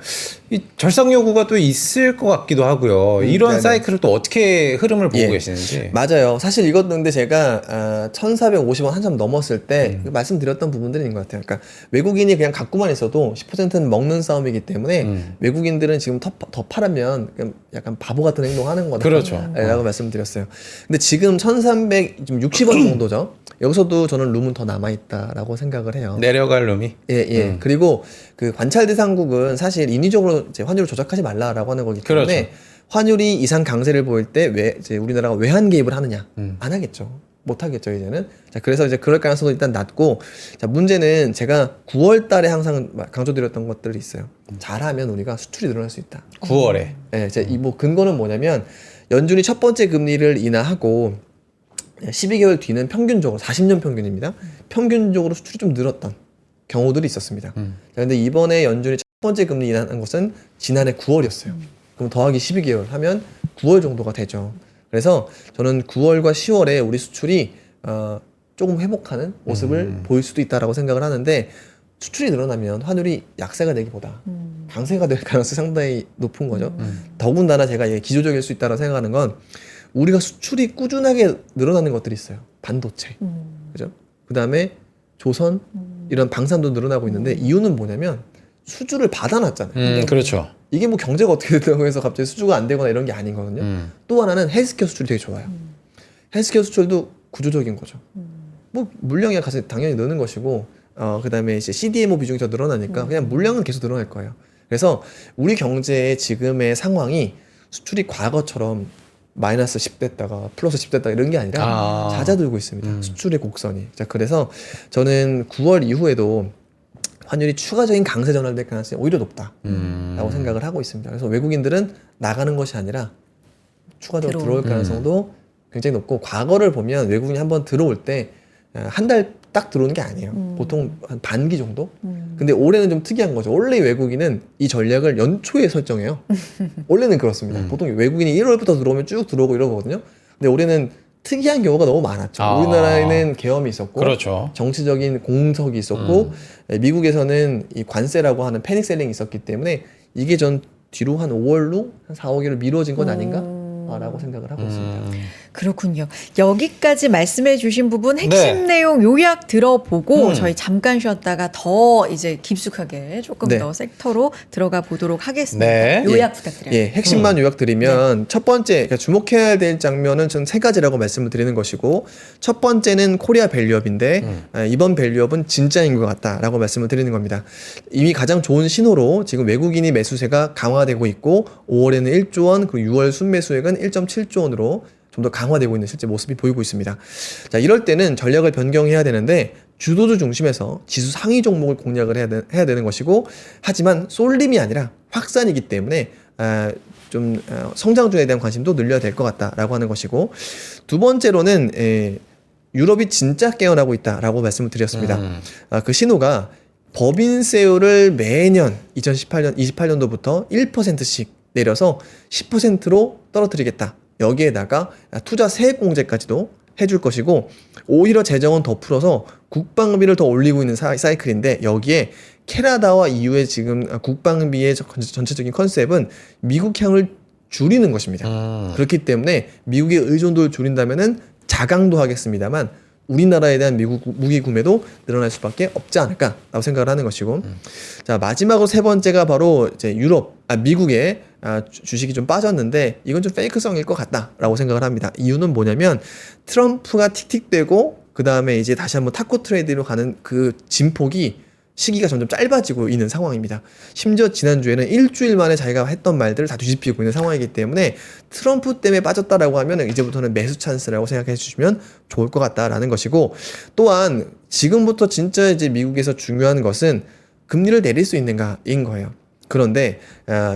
이 절상 요구가 또 있을 것 같기도 하고요. 이런 네네. 사이클을 또 어떻게 흐름을 보고 계시는지. 맞아요. 사실 이것도 근데 제가 1,450원 한참 넘었을 때 말씀드렸던 부분들이 있는 것 같아요. 그러니까 외국인이 그냥 갖고만 있어도 10%는 먹는 싸움이기 때문에 외국인들은 지금 더 팔으면 약간 바보 같은 행동하는 거다. 그렇죠. 라고 말씀드렸어요. 근데 지금 1,360원 정도죠. 여기서도 저는 룸은 더 남아있다라고 생각을 해요. 내려갈 놈이. 예. 그리고 그 관찰 대상국은 사실 인위적으로 이제 환율을 조작하지 말라라고 하는 거기 때문에 그렇죠. 환율이 이상 강세를 보일 때 왜 이제 우리나라가 외환 개입을 하느냐? 안 하겠죠. 못 하겠죠, 이제는. 자, 그래서 이제 그럴 가능성도 일단 낮고, 자, 문제는 제가 9월 달에 항상 강조드렸던 것들이 있어요. 잘하면 우리가 수출이 늘어날 수 있다. 9월에. 예, 제 이 뭐 근거는 뭐냐면 연준이 첫 번째 금리를 인하하고 12개월 뒤는 평균적으로 40년 평균입니다. 평균적으로 수출이 좀 늘었던 경우들이 있었습니다. 자, 근데 이번에 연준이 첫 번째 금리 인하한 것은 지난해 9월이었어요. 그럼 더하기 12개월 하면 9월 정도가 되죠. 그래서 저는 9월과 10월에 우리 수출이 조금 회복하는 모습을 보일 수도 있다라고 생각을 하는데 수출이 늘어나면 환율이 약세가 되기보다 강세가 될 가능성이 상당히 높은 거죠. 더군다나 제가 이게 기조적일 수 있다고 생각하는 건 우리가 수출이 꾸준하게 늘어나는 것들이 있어요. 반도체, 그죠? 그 다음에 조선 이런 방산도 늘어나고 있는데 이유는 뭐냐면 수주를 받아놨잖아요. 그렇죠. 이게 뭐 경제가 어떻게 된다고 해서 갑자기 수주가 안 되거나 이런 게 아니거든요. 또 하나는 헬스케어 수출이 되게 좋아요. 헬스케어 수출도 구조적인 거죠. 뭐 물량이 가서 당연히 느는 것이고, 그 다음에 이제 CDMO 비중이 더 늘어나니까 그냥 물량은 계속 늘어날 거예요. 그래서 우리 경제의 지금의 상황이 수출이 과거처럼 마이너스 10 됐다가 플러스 10 됐다가 이런 게 아니라 잦아들고 있습니다. 수출의 곡선이. 자, 그래서 저는 9월 이후에도 환율이 추가적인 강세 전환될 가능성이 오히려 높다라고 생각을 하고 있습니다. 그래서 외국인들은 나가는 것이 아니라 추가적으로 들어올 가능성도 굉장히 높고, 과거를 보면 외국인이 한번 들어올 때 한 달 딱 들어오는 게 아니에요. 보통 한 반기 정도? 근데 올해는 좀 특이한 거죠. 원래 외국인은 이 전략을 연초에 설정해요. 원래는 그렇습니다. 보통 외국인이 1월부터 들어오면 쭉 들어오고 이러거든요. 근데 올해는 특이한 경우가 너무 많았죠. 우리나라에는 계엄이 있었고, 그렇죠. 정치적인 공석이 있었고, 미국에서는 이 관세라고 하는 패닉셀링이 있었기 때문에 이게 전 뒤로 한 5월로 한 4, 5개월 미뤄진 건 아닌가? 라고 생각을 하고 있습니다. 그렇군요. 여기까지 말씀해 주신 부분 핵심 내용 요약 들어보고 저희 잠깐 쉬었다가 더 이제 깊숙하게 조금 더 섹터로 들어가 보도록 하겠습니다. 요약 부탁드려요. 예, 핵심만 요약드리면 첫 번째, 그러니까 주목해야 될 장면은 전 세 가지라고 말씀을 드리는 것이고, 첫 번째는 코리아 밸류업인데 이번 밸류업은 진짜인 것 같다라고 말씀을 드리는 겁니다. 이미 가장 좋은 신호로 지금 외국인이 매수세가 강화되고 있고 5월에는 1조 원, 그리고 6월 순매수액은 1.7조 원으로 좀 더 강화되고 있는 실제 모습이 보이고 있습니다. 자, 이럴 때는 전략을 변경해야 되는데 주도주 중심에서 지수 상위 종목을 공략을 해야 되는 것이고, 하지만 쏠림이 아니라 확산이기 때문에 성장주에 대한 관심도 늘려야 될 것 같다라고 하는 것이고, 두 번째로는 유럽이 진짜 깨어나고 있다라고 말씀을 드렸습니다. 그 신호가 법인세율을 매년 28년도부터 1%씩 내려서 10%로 떨어뜨리겠다. 여기에다가 투자 세액공제까지도 해줄 것이고, 오히려 재정은 더 풀어서 국방비를 더 올리고 있는 사이클인데, 여기에 캐나다와 EU의 지금 국방비의 전체적인 컨셉은 미국향을 줄이는 것입니다. 그렇기 때문에 미국의 의존도를 줄인다면은 자강도 하겠습니다만 우리나라에 대한 미국 무기 구매도 늘어날 수밖에 없지 않을까라고 생각을 하는 것이고, 자, 마지막으로 세 번째가 바로 이제 미국의 주식이 좀 빠졌는데 이건 좀 페이크성일 것 같다라고 생각을 합니다. 이유는 뭐냐면 트럼프가 틱틱대고 그 다음에 이제 다시 한번 타코 트레이드로 가는 그 진폭이 시기가 점점 짧아지고 있는 상황입니다. 심지어 지난주에는 일주일 만에 자기가 했던 말들을 다 뒤집히고 있는 상황이기 때문에 트럼프 때문에 빠졌다라고 하면 이제부터는 매수 찬스라고 생각해 주시면 좋을 것 같다라는 것이고, 또한 지금부터 진짜 이제 미국에서 중요한 것은 금리를 내릴 수 있는가인 거예요. 그런데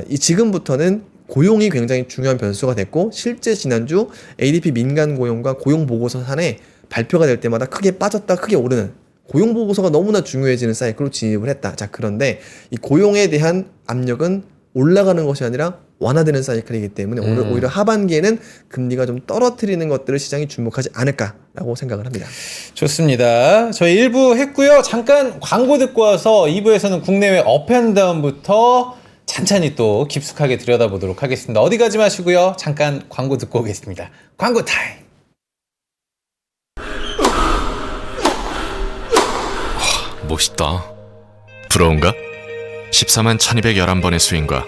이 지금부터는 고용이 굉장히 중요한 변수가 됐고 실제 지난주 ADP 민간 고용과 고용 보고서 산에 발표가 될 때마다 크게 빠졌다 크게 오르는 고용 보고서가 너무나 중요해지는 사이클로 진입을 했다. 자, 그런데 이 고용에 대한 압력은 올라가는 것이 아니라 완화되는 사이클이기 때문에 오히려 하반기에는 금리가 좀 떨어뜨리는 것들을 시장이 주목하지 않을까라고 생각을 합니다. 좋습니다. 저희 1부 했고요. 잠깐 광고 듣고 와서 2부에서는 국내외 업앤다운부터 찬찬히 또 깊숙하게 들여다보도록 하겠습니다. 어디 가지 마시고요. 잠깐 광고 듣고 오겠습니다. 광고 타임. 멋있다. 부러운가? 14만 1211번의 스윙과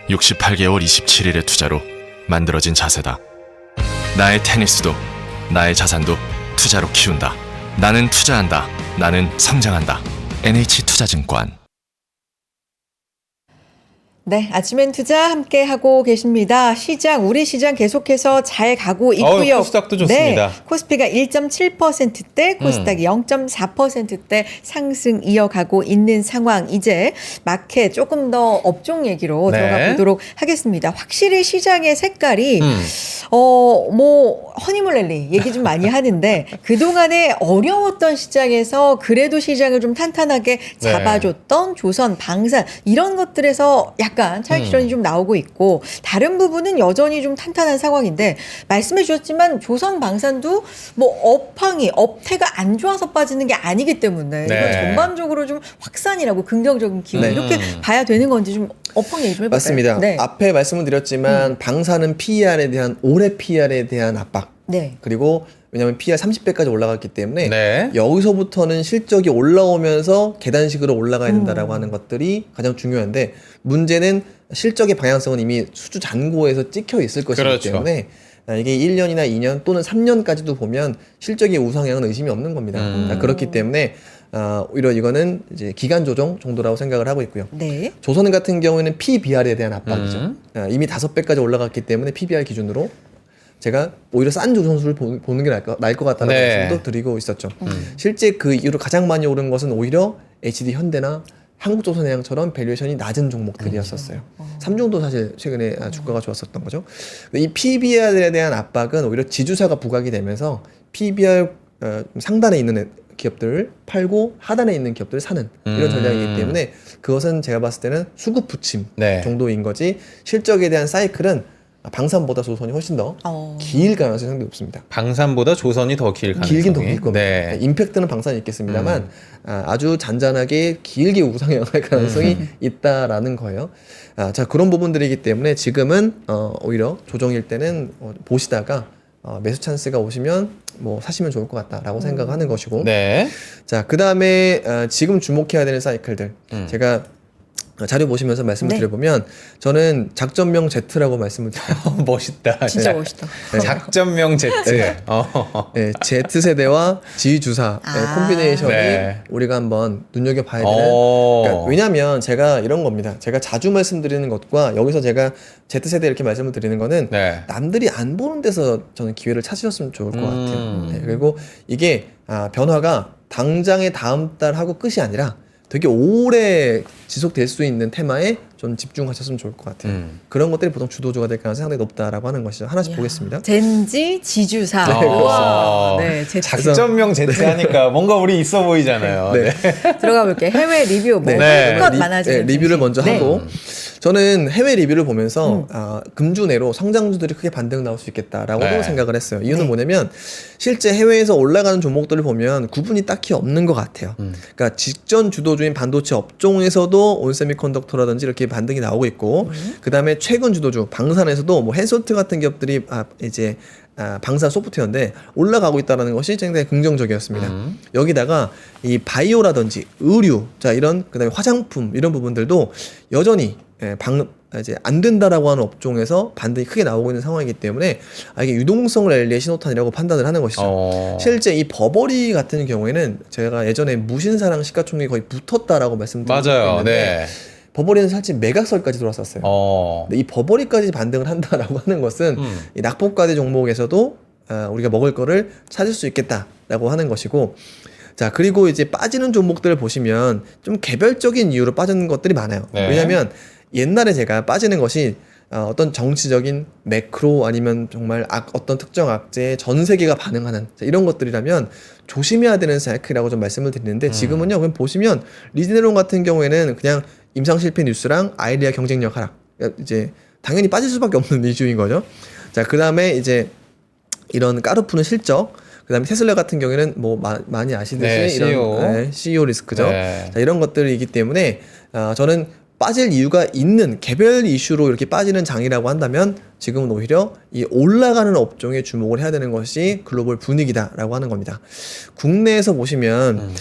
68개월 27일의 투자로 만들어진 자세다. 나의 테니스도 나의 자산도 투자로 키운다. 나는 투자한다. 나는 성장한다. NH투자증권. 네, 아침엔 투자 함께 하고 계십니다. 우리 시장 계속해서 잘 가고 있고요. 코스닥도 좋습니다. 네, 코스피가 1.7%대, 코스닥이 0.4%대 상승 이어가고 있는 상황. 이제 마켓 조금 더 업종 얘기로 네. 들어가 보도록 하겠습니다. 확실히 시장의 색깔이 허니몰 랠리 얘기 좀 많이 하는데 그동안에 어려웠던 시장에서 그래도 시장을 좀 탄탄하게 잡아줬던 조선, 방산 이런 것들에서 약간 차익 실현이 좀 나오고 있고 다른 부분은 여전히 좀 탄탄한 상황인데 말씀해 주셨지만 조선, 방산도 업태가 안 좋아서 빠지는 게 아니기 때문에 이건 전반적으로 좀 확산이라고 긍정적인 기운 이렇게 봐야 되는 건지 좀 업황 얘기 좀 해볼까요? 맞습니다. 네. 앞에 말씀을 드렸지만 방사는 PER에 대한 올해 PER에 대한 압박 네. 그리고 왜냐하면 PER 30배까지 올라갔기 때문에 네. 여기서부터는 실적이 올라오면서 계단식으로 올라가야 된다라고 하는 것들이 가장 중요한데 문제는 실적의 방향성은 이미 수주 잔고에서 찍혀 있을 것이기 그렇죠. 때문에 이게 1년이나 2년 또는 3년까지도 보면 실적의 우상향은 의심이 없는 겁니다. 그렇기 때문에 오히려 이거는 이제 기간 조정 정도라고 생각을 하고 있고요. 네. 조선 같은 경우에는 PBR에 대한 압박이죠. 이미 5배까지 올라갔기 때문에 PBR 기준으로 제가 오히려 싼 조선수를 보는 게 나을 것 같다는 말씀도 드리고 있었죠. 실제 그 이후로 가장 많이 오른 것은 오히려 HD 현대나 한국조선해양처럼 밸류에이션이 낮은 종목들이었었어요. 삼종도 사실 최근에 주가가 좋았었던 거죠. 이 PBR에 대한 압박은 오히려 지주사가 부각이 되면서 PBR 상단에 있는 기업들을 팔고 하단에 있는 기업들을 사는 이런 전략이기 때문에 그것은 제가 봤을 때는 수급 부침 정도인 거지 실적에 대한 사이클은 방산보다 조선이 훨씬 더 길 가능성이 상당히 높습니다. 방산보다 조선이 더 길 가능성이. 길긴 더 길 겁니다. 네. 임팩트는 방산이 있겠습니다만 아주 잔잔하게 길게 우상향할 가능성이 있다라는 거예요. 자, 그런 부분들이기 때문에 지금은 오히려 조정일 때는 보시다가 매수 찬스가 오시면 사시면 좋을 것 같다라고 생각하는 것이고. 네. 자, 그 다음에 지금 주목해야 되는 사이클들. 제가 자료 보시면서 말씀을 드려보면 저는 작전명 Z라고 말씀을 드려요. 멋있다. 진짜 멋있다. 작전명 Z. 네, Z세대와 G주사의 콤비네이션이 우리가 한번 눈여겨봐야 되는 그러니까 왜냐하면 제가 이런 겁니다. 제가 자주 말씀드리는 것과 여기서 제가 Z세대 이렇게 말씀을 드리는 거는 남들이 안 보는 데서 저는 기회를 찾으셨으면 좋을 것 같아요. 그리고 이게 변화가 당장의 다음 달 하고 끝이 아니라 되게 오래 지속될 수 있는 테마에 좀 집중하셨으면 좋을 것 같아요. 그런 것들이 보통 주도주가 될 가능성이 상당히 높다라고 하는 것이죠. 하나씩 보겠습니다. 젠지 지주사. 우와. 네, 작전명 Z 하니까 뭔가 우리 있어 보이잖아요. 네. 들어가 볼게요. 해외 리뷰 것 많아지는 리뷰를 먼저 하고 저는 해외 리뷰를 보면서 금주 내로 성장주들이 크게 반등 나올 수 있겠다라고 생각을 했어요. 이유는 뭐냐면 실제 해외에서 올라가는 종목들을 보면 구분이 딱히 없는 것 같아요. 그러니까 직전 주도주인 반도체 업종에서도 온세미컨덕터라든지 이렇게 반등이 나오고 있고 그다음에 최근 주도주 방산에서도 헨소트 같은 기업들이 이제 방산 소프트웨어인데 올라가고 있다는 것이 굉장히 긍정적이었습니다. 여기다가 이 바이오라든지 의류, 자 이런 그다음에 화장품 이런 부분들도 여전히 이제 안 된다라고 하는 업종에서 반등이 크게 나오고 있는 상황이기 때문에 이게 유동성 랠리의 신호탄이라고 판단을 하는 것이죠. 실제 이 버버리 같은 경우에는 제가 예전에 무신사랑 시가총액이 거의 붙었다라고 말씀드렸는데 버버리는 사실 매각설까지 들어왔었어요. 근데 이 버버리까지 반등을 한다라고 하는 것은 이 낙폭과대 종목에서도 우리가 먹을 거를 찾을 수 있겠다라고 하는 것이고 자 그리고 이제 빠지는 종목들을 보시면 좀 개별적인 이유로 빠지는 것들이 많아요. 왜냐하면 옛날에 제가 빠지는 것이 어떤 정치적인 매크로 아니면 정말 어떤 특정 악재에 전 세계가 반응하는 이런 것들이라면 조심해야 되는 사이클이라고 좀 말씀을 드리는데 지금은요 그냥 보시면 리즈네론 같은 경우에는 그냥 임상 실패 뉴스랑 아이디어 경쟁력 하락 이제 당연히 빠질 수밖에 없는 이슈인 거죠. 자 그다음에 이제 이런 까르푸는 실적 그다음에 테슬라 같은 경우에는 뭐 많이 아시듯이 네, 이런 CEO 리스크죠. 네. 자, 이런 것들이기 때문에 저는 빠질 이유가 있는 개별 이슈로 이렇게 빠지는 장이라고 한다면 지금은 오히려 이 올라가는 업종에 주목을 해야 되는 것이 글로벌 분위기다라고 하는 겁니다. 국내에서 보시면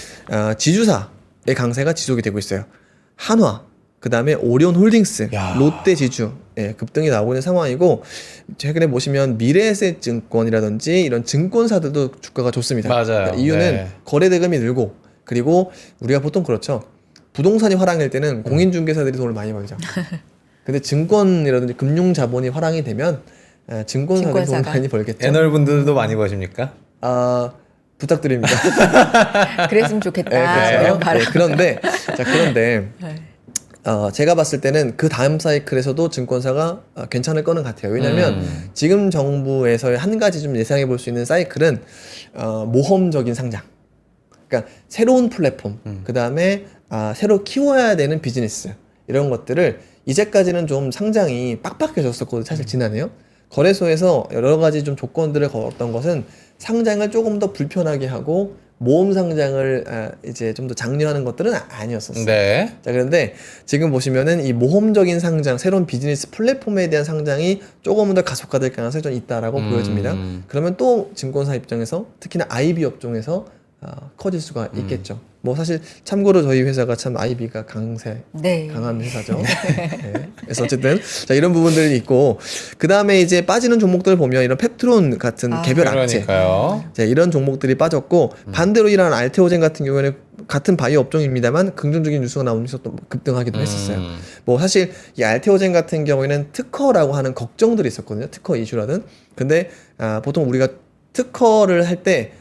지주사의 강세가 지속이 되고 있어요. 한화, 그 다음에 오리온홀딩스, 야. 롯데지주 급등이 나오고 있는 상황이고 최근에 보시면 미래에셋증권이라든지 이런 증권사들도 주가가 좋습니다. 맞아요. 그러니까 이유는 네. 거래대금이 늘고 그리고 우리가 보통 그렇죠. 부동산이 화랑일 때는 공인중개사들이 돈을 많이 벌죠. 근데 증권이라든지 금융자본이 화랑이 되면 증권사들이 돈을 증권사가. 많이 벌겠죠. 애널분들도 많이 버십니까? 부탁드립니다. 그랬으면 좋겠다. 네, 이런 바람. 그런데 그런데 네. 제가 봤을 때는 그 다음 사이클에서도 증권사가 괜찮을 거는 같아요. 왜냐하면 지금 정부에서의 한 가지 좀 예상해 볼 수 있는 사이클은 모험적인 상장. 그러니까 새로운 플랫폼, 그 다음에 새로 키워야 되는 비즈니스 이런 것들을 이제까지는 좀 상장이 빡빡해졌었거든요. 사실 지난해요. 거래소에서 여러 가지 좀 조건들을 걸었던 것은 상장을 조금 더 불편하게 하고 모험 상장을 이제 좀 더 장려하는 것들은 아니었었어요. 네. 자, 그런데 지금 보시면은 이 모험적인 상장, 새로운 비즈니스 플랫폼에 대한 상장이 조금 더 가속화될 가능성이 좀 있다라고 보여집니다. 그러면 또 증권사 입장에서 특히나 IB 업종에서 커질 수가 있겠죠. 뭐 사실 참고로 저희 회사가 참 IB가 네. 강한 회사죠. 네. 그래서 어쨌든 자 이런 부분들이 있고 그 다음에 이제 빠지는 종목들을 보면 이런 펩트론 같은 개별 악재, 그러니까요. 자, 이런 종목들이 빠졌고 반대로 일어난 알테오젠 같은 경우에는 같은 바이오 업종입니다만 긍정적인 뉴스가 나오면서 또 급등하기도 했었어요. 뭐 사실 이 알테오젠 같은 경우에는 특허라고 하는 걱정들이 있었거든요. 특허 이슈라든. 근데 보통 우리가 특허를 할 때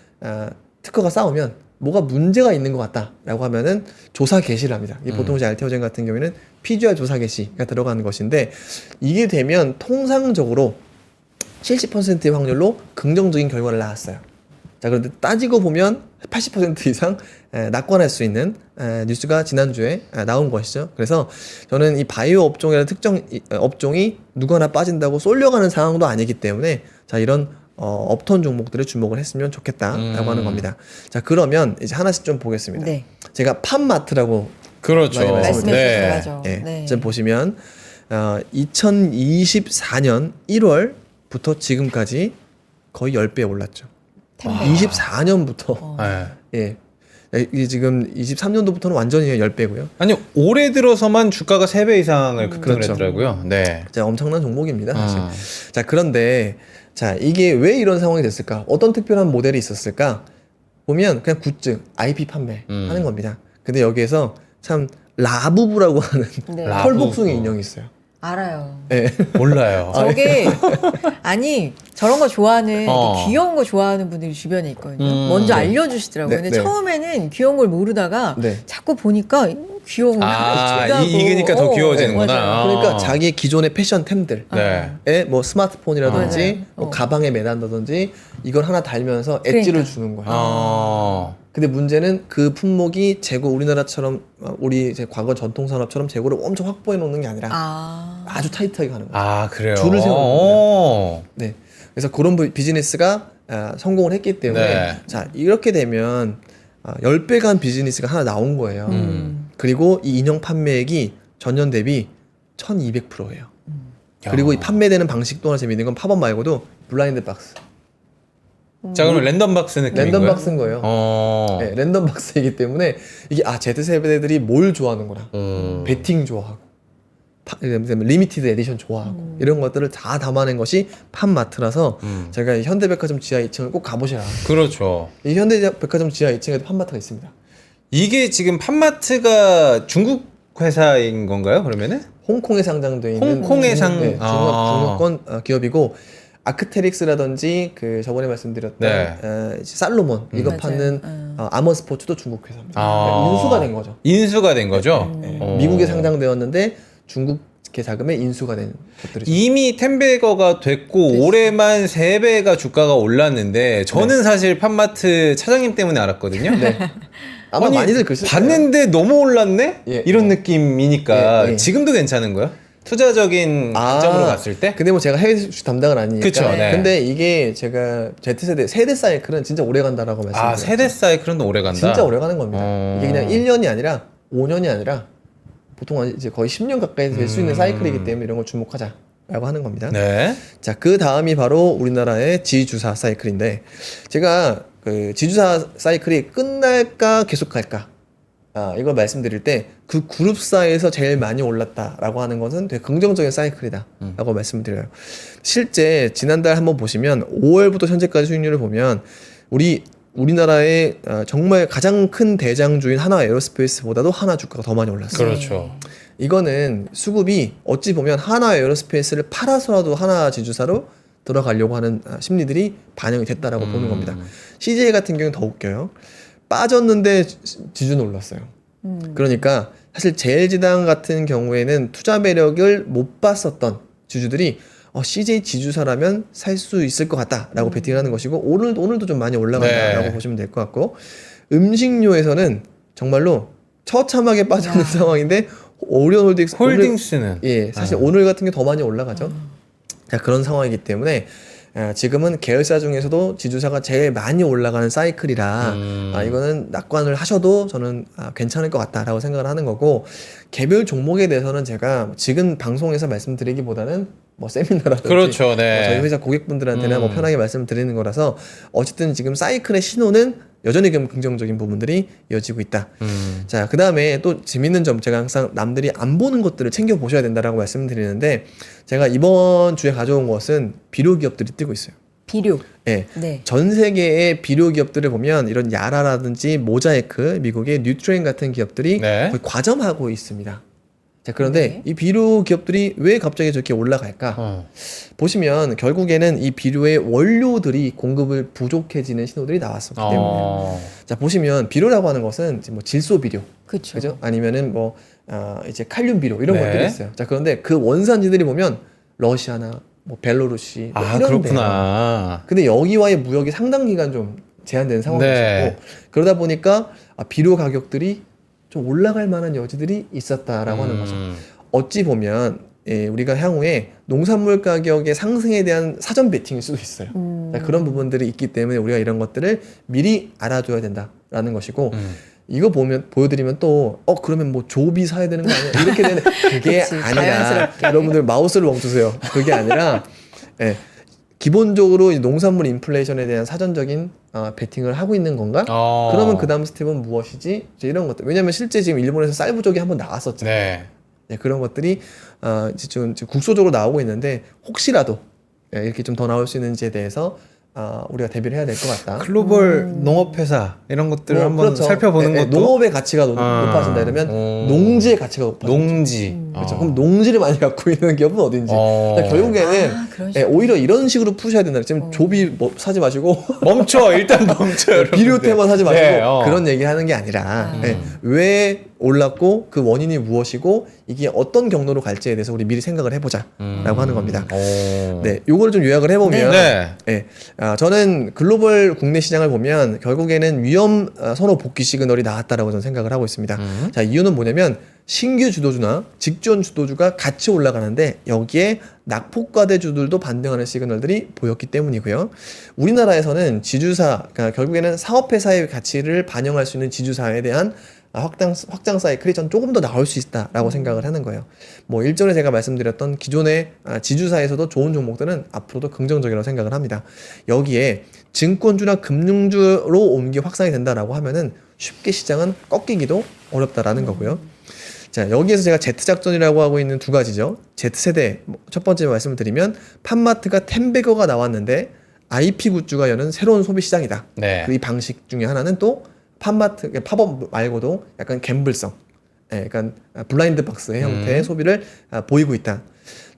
특허가 싸우면 뭐가 문제가 있는 것 같다라고 하면은 조사 개시를 합니다. 이 보통 이제 알테오젠 같은 경우에는 PGR 조사 개시가 들어가는 것인데 이게 되면 통상적으로 70%의 확률로 긍정적인 결과를 낳았어요. 자, 그런데 따지고 보면 80% 이상 낙관할 수 있는 뉴스가 지난주에 나온 것이죠. 그래서 저는 이 바이오 업종이라는 특정 업종이 누구나 빠진다고 쏠려가는 상황도 아니기 때문에 자, 이런 업톤 종목들을 주목을 했으면 좋겠다라고 하는 겁니다. 자, 그러면 이제 하나씩 좀 보겠습니다. 네. 제가 팝마트라고 그렇죠. 많이 말씀을 말씀해 드렸죠. 주셔서 네. 네. 지금 보시면 2024년 1월부터 지금까지 거의 10배 올랐죠. 24년부터 네. 예. 이게 지금 23년도부터는 완전히 10배고요. 아니 올해 들어서만 주가가 3배 이상을 급등을 그렇죠. 했더라고요. 네. 자, 엄청난 종목입니다, 사실. 자, 그런데 자, 이게 왜 이런 상황이 됐을까? 어떤 특별한 모델이 있었을까? 보면 그냥 굿즈, IP 판매하는 겁니다. 근데 여기에서 참 라부부라고 하는 네. 털복숭이 인형이 있어요. 알아요. 네. 몰라요. 저게 아니 저런 거 좋아하는 어. 귀여운 거 좋아하는 분들이 주변에 있거든요. 네. 먼저 알려주시더라고요. 네, 근데 네. 처음에는 귀여운 걸 모르다가 네. 자꾸 보니까 귀여운 거 익으니까 더 귀여워지는구나. 맞아요. 그러니까 자기의 기존의 패션템들 네. 뭐 스마트폰이라든지 맞아요. 뭐 가방에 매단다든지 이걸 하나 달면서 엣지를 그러니까. 주는 거예요. 근데 근데 문제는 그 품목이 재고 우리나라처럼 우리 이제 과거 전통 산업처럼 재고를 엄청 확보해 놓는 게 아니라 아주 타이트하게 가는 거예요. 그래요. 줄을 세우는 오. 네. 그래서 그런 비즈니스가 성공을 했기 때문에 네. 자, 이렇게 되면 10배 간 비즈니스가 하나 나온 거예요. 그리고 이 인형 판매액이 전년 대비 1200%예요. 그리고 이 판매되는 방식도 하나 재미있는 건 팝업 말고도 블라인드 박스. 자, 그럼 랜덤 박스 느낌인 랜덤 거예요? 박스인 거예요. 어. 네, 랜덤 박스이기 때문에 이게 Z세대들이 뭘 좋아하는구나. 배팅 좋아하고 리미티드 에디션 좋아하고 이런 것들을 다 담아낸 것이 팝마트라서 제가 이 현대백화점 지하 2층을 꼭 가보셔야. 그렇죠. 이 현대백화점 지하 2층에도 팝마트가 있습니다. 이게 지금 팝마트가 중국 회사인 건가요? 그러면은? 홍콩에 상장돼 있는 홍콩에 중국권 기업이고 아크테릭스라든지 그 저번에 말씀드렸던 네. 살로몬 이거 맞아요. 파는 아머 스포츠도 중국 회사입니다. 아. 그러니까 인수가 된 거죠. 인수가 된 거죠? 네. 어. 미국에 상장되었는데 중국 자금의 인수가 된 것들이죠. 이미 텐베거가 됐고 올해만 3배가 주가가 올랐는데 저는 사실 팜마트 차장님 때문에 알았거든요. 네. 아마 아니, 많이들 그러실 거예요. 봤는데 너무 올랐네? 예, 이런 예. 느낌이니까 예, 예. 지금도 괜찮은 거야? 투자적인 관점으로 봤을 때? 근데 뭐 제가 해외 주식 담당은 아니니까. 그쵸, 네. 근데 이게 제가 Z세대 세대 사이클은 진짜 오래 간다라고 말씀드려요. 아, 세대 사이클은 오래 간다? 진짜 오래 가는 겁니다. 어. 이게 그냥 1년이 아니라 5년이 아니라 보통 이제 거의 10년 가까이 될 수 있는 사이클이기 때문에 이런 걸 주목하자라고 하는 겁니다. 네. 자, 그 다음이 바로 우리나라의 지주사 사이클인데 제가 그 지주사 사이클이 끝날까 계속할까 이걸 말씀드릴 때 그 그룹사에서 제일 많이 올랐다라고 하는 것은 되게 긍정적인 사이클이다라고 말씀드려요. 실제 지난달 한번 보시면 5월부터 현재까지 수익률을 보면 우리나라의 정말 가장 큰 대장주인 하나 에어로스페이스보다도 하나 주가가 더 많이 올랐어요. 그렇죠. 이거는 수급이 어찌 보면 하나 에어로스페이스를 팔아서라도 하나 지주사로 들어가려고 하는 심리들이 반영이 됐다라고 보는 겁니다. CJ 같은 경우는 더 웃겨요. 빠졌는데 지주는 올랐어요. 그러니까 사실 제일지당 같은 경우에는 투자 매력을 못 봤었던 주주들이 CJ 지주사라면 살 수 있을 것 같다라고 베팅하는 것이고 오늘도 좀 많이 올라간다라고 네. 보시면 될 것 같고 음식료에서는 정말로 처참하게 빠져있는 상황인데 오리온 홀딩스는 예, 사실 오늘 같은 게 더 많이 올라가죠. 자, 그런 상황이기 때문에 지금은 계열사 중에서도 지주사가 제일 많이 올라가는 사이클이라 이거는 낙관을 하셔도 저는 괜찮을 것 같다라고 생각을 하는 거고 개별 종목에 대해서는 제가 지금 방송에서 말씀드리기보다는 뭐 세미나라든지 그렇죠, 네. 저희 회사 고객분들한테는 뭐 편하게 말씀드리는 거라서 어쨌든 지금 사이클의 신호는 여전히 긍정적인 부분들이 이어지고 있다. 자, 그 다음에 또 재밌는 점, 제가 항상 남들이 안 보는 것들을 챙겨 보셔야 된다라고 말씀드리는데 제가 이번 주에 가져온 것은 비료 기업들이 뜨고 있어요. 비료. 예. 네. 전 세계의 비료 기업들을 보면 이런 야라라든지 모자이크, 미국의 뉴트레인 같은 기업들이 네. 거의 과점하고 있습니다. 자, 그런데 네. 이 비료 기업들이 왜 갑자기 저렇게 올라갈까? 보시면 결국에는 이 비료의 원료들이 공급을 부족해지는 신호들이 나왔었기 때문에 자, 보시면 비료라고 하는 것은 이제 뭐 질소 비료, 그렇죠. 그죠? 아니면은 뭐 이제 칼륨 비료 이런 네. 것들이 있어요. 자, 그런데 그 원산지들이 보면 러시아나 뭐 벨로루시 뭐 이런 데요. 그렇구나. 근데 여기와의 무역이 상당 기간 좀 제한된 상황이었고 네. 그러다 보니까 비료 가격들이 좀 올라갈 만한 여지들이 있었다라고 하는 거죠. 어찌 보면 우리가 향후에 농산물 가격의 상승에 대한 사전 베팅일 수도 있어요. 자, 그런 부분들이 있기 때문에 우리가 이런 것들을 미리 알아줘야 된다라는 것이고 이거 보여드리면 또 그러면 뭐 조비 사야 되는 거 아니야? 이렇게 되는 그게 그치, 아니라 자연스럽게. 여러분들 마우스를 멈추세요. 그게 아니라 기본적으로 이 농산물 인플레이션에 대한 사전적인 베팅을 하고 있는 건가? 그러면 그 다음 스텝은 무엇이지? 이제 이런 것들. 왜냐면 실제 지금 일본에서 쌀 부족이 한번 나왔었잖아요. 네. 네, 그런 것들이 이제 좀 국소적으로 나오고 있는데 혹시라도 이렇게 좀 더 나올 수 있는지에 대해서 우리가 대비를 해야 될 것 같다. 글로벌 농업회사 이런 것들을 한번 그렇죠. 살펴보는 것도 농업의 가치가 높아진다 이러면 농지의 가치가 높아진다. 농지. 그렇죠. 그럼 농지를 많이 갖고 있는 기업은 어딘지. 그러니까 결국에는 그런 식으로. 오히려 이런 식으로 푸셔야 된다. 지금 조비 뭐 사지 마시고 멈춰. 일단 멈춰. 여러분들. 비료테만 사지 마시고 네, 그런 얘기 하는 게 아니라 왜 올랐고 그 원인이 무엇이고 이게 어떤 경로로 갈지에 대해서 우리 미리 생각을 해보자라고 하는 겁니다. 네, 요거를 좀 요약을 해보면 네. 저는 글로벌 국내 시장을 보면 결국에는 위험 선호 복귀 시그널이 나왔다라고 저는 생각을 하고 있습니다. 자, 이유는 뭐냐면 신규 주도주나 직전 주도주가 같이 올라가는데 여기에 낙폭과대주들도 반등하는 시그널들이 보였기 때문이고요. 우리나라에서는 지주사, 그러니까 결국에는 사업회사의 가치를 반영할 수 있는 지주사에 대한 확장 사이클이 전 조금 더 나올 수 있다라고 생각을 하는 거예요. 뭐 일전에 제가 말씀드렸던 기존의 지주사에서도 좋은 종목들은 앞으로도 긍정적이라고 생각을 합니다. 여기에 증권주나 금융주로 옮겨 확산이 된다라고 하면은 쉽게 시장은 꺾이기도 어렵다라는 거고요. 자, 여기에서 제가 Z작전이라고 하고 있는 두 가지죠. Z세대, 첫 번째 말씀을 드리면 팜마트가 텐베거가 나왔는데 IP 굿즈가 여는 새로운 소비 시장이다. 네. 그 이 방식 중에 하나는 또 팝마트, 팝업 말고도 약간 갬블성, 약간 블라인드 박스의 형태의 소비를 보이고 있다.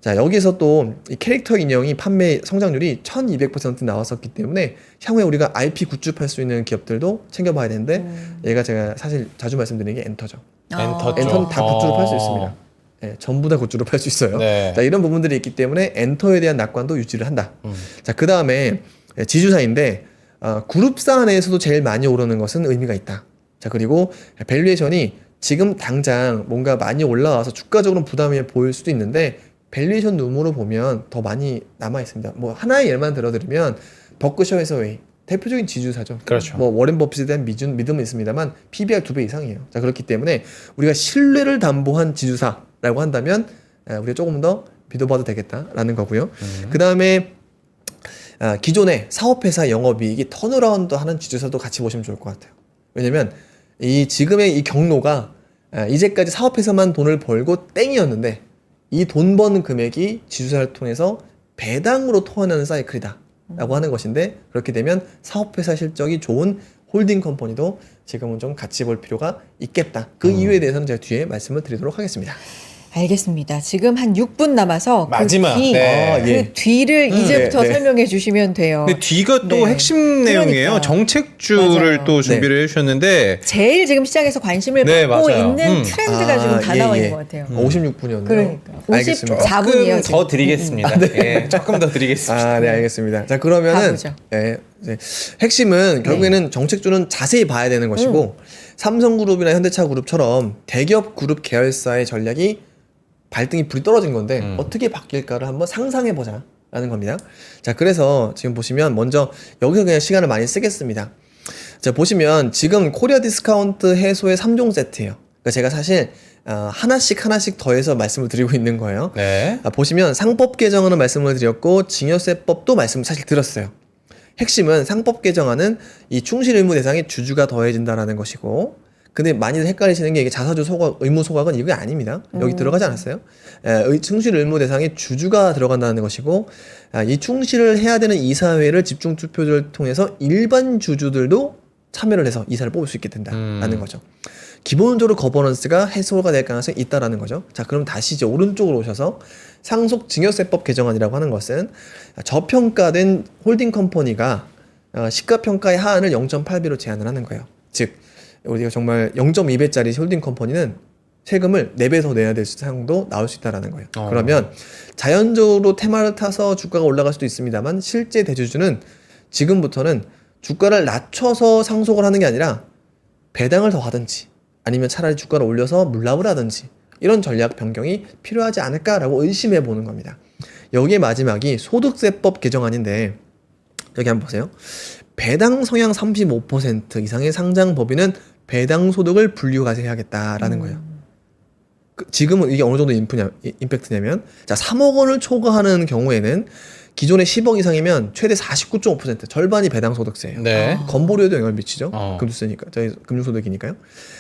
자, 여기서 또 이 캐릭터 인형이 판매 성장률이 1200% 나왔었기 때문에 향후에 우리가 IP 굿즈 팔 수 있는 기업들도 챙겨봐야 되는데 얘가 제가 사실 자주 말씀드리는 게 엔터죠. 엔터죠. 엔터는 다 굿즈로 팔 수 있습니다. 전부 다 굿즈로 팔 수 있어요. 네. 자, 이런 부분들이 있기 때문에 엔터에 대한 낙관도 유지를 한다. 자, 그 다음에 지주사인데 그룹사 내에서도 제일 많이 오르는 것은 의미가 있다. 자, 그리고 밸류에이션이 지금 당장 뭔가 많이 올라와서 주가적으로 부담이 보일 수도 있는데 밸류에이션 룸으로 보면 더 많이 남아 있습니다. 뭐 하나의 예만 들어드리면 버크셔 해서웨이 대표적인 지주사죠. 그렇죠. 뭐 워렌 버핏에 대한 믿음은 있습니다만 PBR 2배 이상이에요. 자, 그렇기 때문에 우리가 신뢰를 담보한 지주사라고 한다면 우리가 조금 더 믿어봐도 되겠다라는 거고요. 그 다음에 기존의 사업회사 영업이익이 턴어라운드 하는 지주사도 같이 보시면 좋을 것 같아요. 왜냐면 이 지금의 이 경로가 이제까지 사업회사만 돈을 벌고 땡이었는데 이 돈 버는 금액이 지주사를 통해서 배당으로 토해내는 사이클이다 라고 하는 것인데, 그렇게 되면 사업회사 실적이 좋은 홀딩 컴퍼니도 지금은 좀 같이 볼 필요가 있겠다. 그 이유에 대해서는 제가 뒤에 말씀을 드리도록 하겠습니다. 알겠습니다. 지금 한 6분 남아서 마지막. 그, 뒤, 네. 그 예. 뒤를 이제부터 네. 설명해 주시면 돼요. 근데 뒤가 또 네. 핵심 내용이에요. 그러니까. 정책주를 맞아요. 또 준비를 해주셨는데 제일 지금 시장에서 관심을 네, 받고 맞아요. 있는 트렌드가 지금 다 나와 있는 것 같아요. 56분이었네요. 그러니까 알겠습니다. 54분이요. 조금 더 드리겠습니다. 예, 조금 더 드리겠습니다. 네, 알겠습니다. 자, 그러면은 가보죠. 이제 핵심은 결국에는 정책주는 자세히 봐야 되는 것이고 삼성그룹이나 현대차그룹처럼 대기업 그룹 계열사의 전략이 발등이 불이 떨어진 건데 어떻게 바뀔까를 한번 상상해 보자 라는 겁니다. 자, 그래서 지금 보시면 먼저 여기서 그냥 시간을 많이 쓰겠습니다. 자, 보시면 지금 코리아 디스카운트 해소의 3종 세트예요. 그러니까 제가 사실 하나씩 더해서 말씀을 드리고 있는 거예요. 네. 보시면 상법 개정안은 말씀을 드렸고 증여세법도 말씀을 사실 드렸어요. 핵심은 상법 개정안은 이 충실 의무 대상에 주주가 더해진다라는 것이고, 근데 많이들 헷갈리시는 게 이게 자사주 소각, 의무 소각은 이게 아닙니다. 여기 들어가지 않았어요. 충실 의무 대상에 주주가 들어간다는 것이고, 이 충실을 해야 되는 이사회를 집중 투표를 통해서 일반 주주들도 참여를 해서 이사를 뽑을 수 있게 된다라는 거죠. 기본적으로 거버넌스가 해소가 될 가능성이 있다라는 거죠. 자, 그럼 다시 이제 오른쪽으로 오셔서 상속 증여세법 개정안이라고 하는 것은 저평가된 홀딩 컴퍼니가 시가평가의 하한을 0.8배로 제한을 하는 거예요. 즉 우리가 정말 0.2배짜리 홀딩 컴퍼니는 세금을 4배 더 내야 될 상황도 나올 수 있다는 거예요. 그러면 자연적으로 테마를 타서 주가가 올라갈 수도 있습니다만 실제 대주주는 지금부터는 주가를 낮춰서 상속을 하는 게 아니라 배당을 더 하든지 아니면 차라리 주가를 올려서 물납을 하든지 이런 전략 변경이 필요하지 않을까라고 의심해 보는 겁니다. 여기에 마지막이 소득세법 개정안인데 여기 한번 보세요. 배당 성향 35% 이상의 상장 법인은 배당 소득을 분류과세하겠다라는 거예요. 지금은 이게 어느 정도 임팩트냐면, 자, 3억 원을 초과하는 경우에는 기존에 10억 이상이면 최대 49.5% 절반이 배당 소득세예요. 네. 건보료에도 영향을 미치죠. 금수세니까, 저희 금융소득이니까요.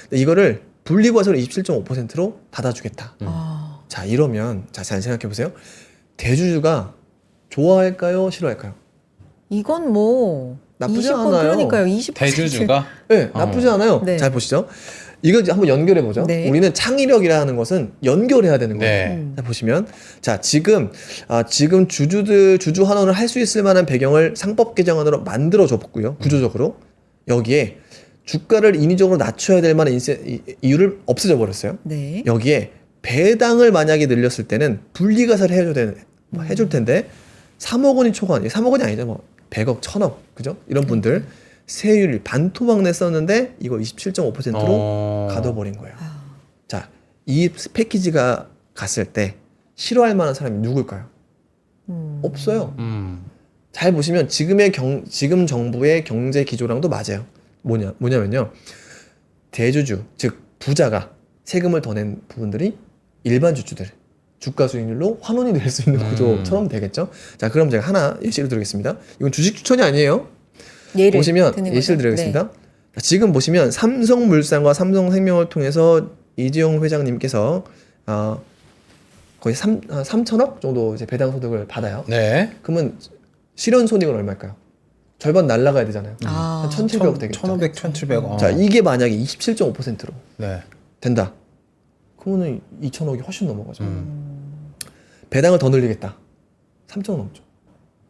근데 이거를 분리과세로 27.5%로 닫아주겠다. 자, 이러면 잘 생각해 보세요. 대주주가 좋아할까요, 싫어할까요? 이건 뭐 나쁘지 20번 않아요. 그러니까요. 20% 대주주가 네, 나쁘지 않아요. 네. 잘 보시죠. 이거 이제 한번 연결해 보죠. 네. 우리는 창의력이라는 것은 연결해야 되는 거예요. 네. 자, 보시면 자, 지금 주주 환원을 할 수 있을 만한 배경을 상법 개정안으로 만들어 줬고요. 구조적으로 여기에 주가를 인위적으로 낮춰야 될 만한 이유를 없애져 버렸어요. 네. 여기에 배당을 만약에 늘렸을 때는 분리과세를 해줄 텐데 3억 원이 초과한 3억 원이 아니죠. 뭐 100억, 1000억, 그죠? 이런 분들 세율 반토막 냈었는데 이거 27.5%로 가둬버린 거예요. 자, 이 패키지가 갔을 때 싫어할 만한 사람이 누굴까요? 없어요. 잘 보시면 지금 정부의 경제 기조랑도 맞아요. 뭐냐면요. 대주주, 즉 부자가 세금을 더 낸 부분들이 일반 주주들 주가 수익률로 환원이 될 수 있는 구조처럼 되겠죠. 자, 그럼 제가 하나 예시를 드리겠습니다. 이건 주식 추천이 아니에요. 예를 보시면 드는 예시를 거죠? 드리겠습니다. 자, 지금 보시면 삼성물산과 삼성생명을 통해서 이재용 회장님께서 거의 3천억 정도 이제 배당 소득을 받아요. 네. 그러면 실현 손익은 얼마일까요? 절반 날라가야 되잖아요. 아. 한 1,700억 되겠죠. 1,500, 1,700억. 자, 이게 만약에 27.5%로 네. 된다. 그러면 2천억이 훨씬 넘어가죠. 배당을 더 늘리겠다. 3천억 넘죠.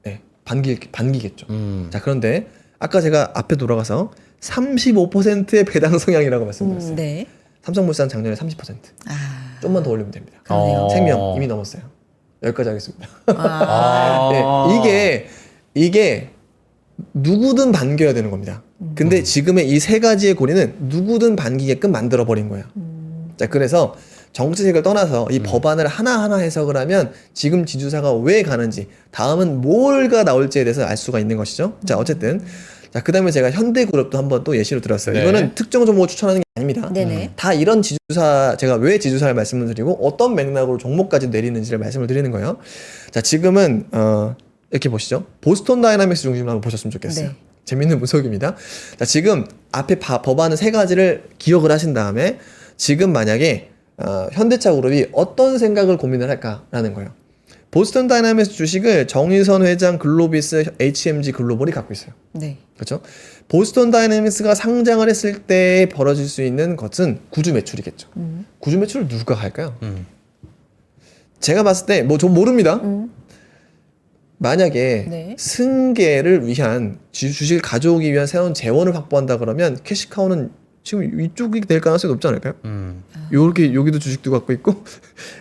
네, 반기겠죠. 자, 그런데 아까 제가 앞에 돌아가서 35%의 배당 성향이라고 말씀드렸어요. 네. 삼성물산 작년에 30%. 아. 좀만 더 올리면 됩니다. 그러네요. 생명 이미 넘었어요. 여기까지 하겠습니다. 아. 네, 이게 누구든 반겨야 되는 겁니다. 근데 지금의 이 세 가지의 고리는 누구든 반기게끔 만들어 버린 거예요. 자, 그래서 정치색을 떠나서 이 법안을 하나하나 해석을 하면 지금 지주사가 왜 가는지, 다음은 뭐가 나올지에 대해서 알 수가 있는 것이죠. 자, 어쨌든 자, 그 다음에 제가 현대그룹도 한번 또 예시로 들었어요. 네. 이거는 특정 종목을 추천하는 게 아닙니다. 네네. 다 이런 지주사, 제가 왜 지주사를 말씀을 드리고 어떤 맥락으로 종목까지 내리는지를 말씀을 드리는 거예요. 자, 지금은 이렇게 보시죠. 보스턴 다이나믹스 중심으로 한번 보셨으면 좋겠어요. 네. 재밌는 분석입니다. 자, 지금 앞에 법안은 세 가지를 기억을 하신 다음에 지금 만약에 현대차 그룹이 어떤 생각을 고민을 할까라는 거예요. 보스턴 다이나믹스 주식을 정의선 회장, 글로비스, HMG 글로벌이 갖고 있어요. 네. 그렇죠? 보스턴 다이내믹스가 상장을 했을 때 벌어질 수 있는 것은 구주 매출이겠죠. 구주 매출을 누가 할까요? 제가 봤을 때 뭐 전 모릅니다. 만약에 네. 승계를 위한 주식을 가져오기 위한 새로운 재원을 확보한다 그러면 캐시카우는 지금 이쪽이 될 가능성이 높지 않을까요? 요렇게 여기도 주식도 갖고 있고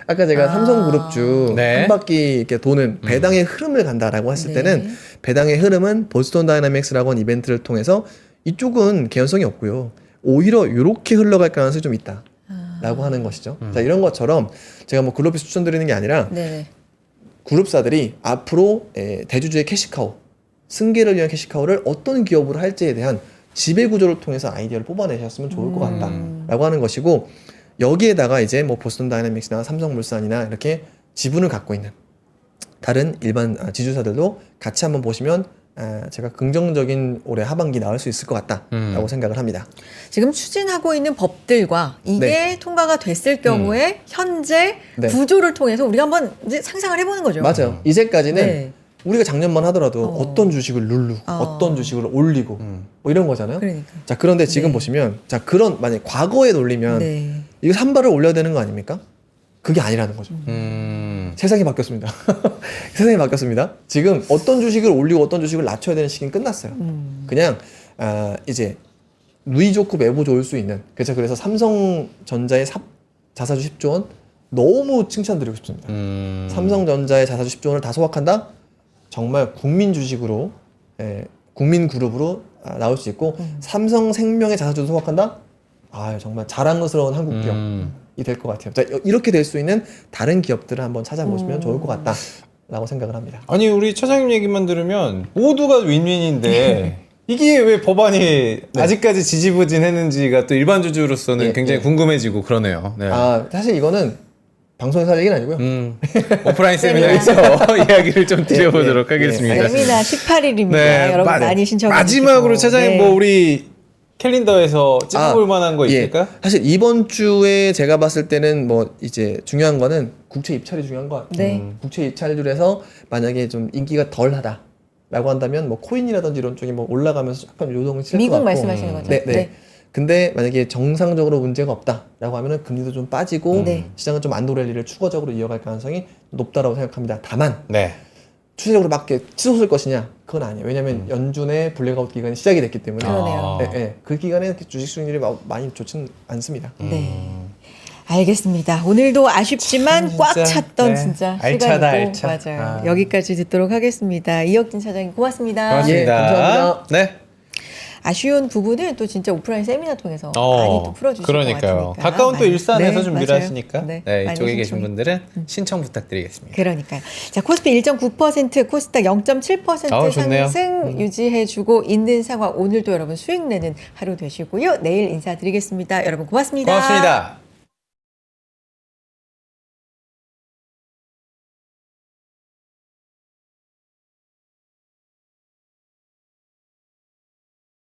아까 제가 삼성그룹주 네. 한 바퀴 이렇게 도는 배당의 흐름을 간다라고 했을 네. 때는 배당의 흐름은 보스턴 다이나믹스라고 하는 이벤트를 통해서 이쪽은 개연성이 없고요. 오히려 이렇게 흘러갈 가능성이 좀 있다라고 하는 것이죠. 자, 이런 것처럼 제가 뭐 글로비스 추천드리는 게 아니라 네네. 그룹사들이 앞으로 대주주의 캐시카우, 승계를 위한 캐시카우를 어떤 기업으로 할지에 대한 지배구조를 통해서 아이디어를 뽑아내셨으면 좋을 것 같다라고 하는 것이고, 여기에다가 이제 뭐 보스턴 다이내믹스나 삼성물산이나 이렇게 지분을 갖고 있는 다른 일반 지주사들도 같이 한번 보시면 제가 긍정적인 올해 하반기 나올 수 있을 것 같다라고 생각을 합니다. 지금 추진하고 있는 법들과 이게 네. 통과가 됐을 경우에 현재 네. 구조를 통해서 우리가 한번 이제 상상을 해보는 거죠. 맞아요. 이제까지는 네. 우리가 작년만 하더라도 어떤 주식을 누르고 어떤 주식을 올리고 뭐 이런 거잖아요. 그러니까. 자, 그런데 지금 네. 보시면 자, 그런 만약에 과거에 놀리면 네. 이거 산발을 올려야 되는 거 아닙니까? 그게 아니라는 거죠. 세상이 바뀌었습니다. 세상이 바뀌었습니다. 지금 어떤 주식을 올리고 어떤 주식을 낮춰야 되는 시기는 끝났어요. 그냥 이제 누이 좋고 매부 좋을 수 있는, 그렇죠. 그래서 삼성전자의 자사주 10조 원 너무 칭찬드리고 싶습니다. 삼성전자의 자사주 10조 원을 다 소각한다? 정말 국민 주식으로, 국민 그룹으로 나올 수 있고, 삼성생명의 자사주도 소각한다? 정말 자랑스러운 한국 기업이 될 것 같아요. 자, 이렇게 될 수 있는 다른 기업들을 한번 찾아보시면 좋을 것 같다라고 생각을 합니다. 아니 우리 차장님 얘기만 들으면 모두가 윈윈인데 이게 왜 법안이 아직까지 지지부진했는지가 또 일반 주주로서는 예, 굉장히 예. 궁금해지고 그러네요. 네. 사실 이거는 방송에서 할 얘기는 아니고요. 오프라인 세미나에서 이야기를 좀 드려보도록 예, 예. 하겠습니다. 세미나 18일입니다. 여러분 많이 신청해 주시고. 마지막으로 차장님 네. 뭐 우리 캘린더에서 찝어볼 만한 거 있을까? 사실 이번 주에 제가 봤을 때는 뭐 이제 중요한 거는 국채 입찰이 중요한 것 같아요. 네. 국채 입찰률에서 만약에 좀 인기가 덜하다라고 한다면 뭐 코인이라든지 이런 쪽이 뭐 올라가면서 약간 요동을 칠 것 같고. 미국 말씀하시는 거죠? 네, 네. 근데 만약에 정상적으로 문제가 없다라고 하면은 금리도 좀 빠지고 네. 시장은 좀 안도 랠리를 추가적으로 이어갈 가능성이 높다라고 생각합니다. 다만 네. 추세적으로 막 이렇게 치솟을 것이냐? 그건 아니에요. 왜냐하면 연준의 블랙아웃 기간이 시작이 됐기 때문에 그러네요. 그 기간에 주식 수익률이 많이 좋지는 않습니다. 네. 알겠습니다. 오늘도 아쉽지만 꽉 찼던 네. 진짜 알차다, 시간이고 알차. 맞아요. 여기까지 듣도록 하겠습니다. 이혁진 차장님 고맙습니다. 고맙습니다. 예, 감사합니다. 네. 아쉬운 부분은 또 진짜 오프라인 세미나 통해서 많이 또 풀어주실 것 그러니까요. 같으니까. 가까운 또 많이- 일산에서 네, 준비를 맞아요. 하시니까 네, 네, 많이 이쪽에 계신 신청해. 분들은 신청 부탁드리겠습니다. 그러니까요. 자, 코스피 1.9%, 코스닥 0.7% 아우, 좋네요. 상승 유지해주고 있는 상황. 오늘도 여러분 수익 내는 하루 되시고요. 내일 인사드리겠습니다. 여러분 고맙습니다. 고맙습니다.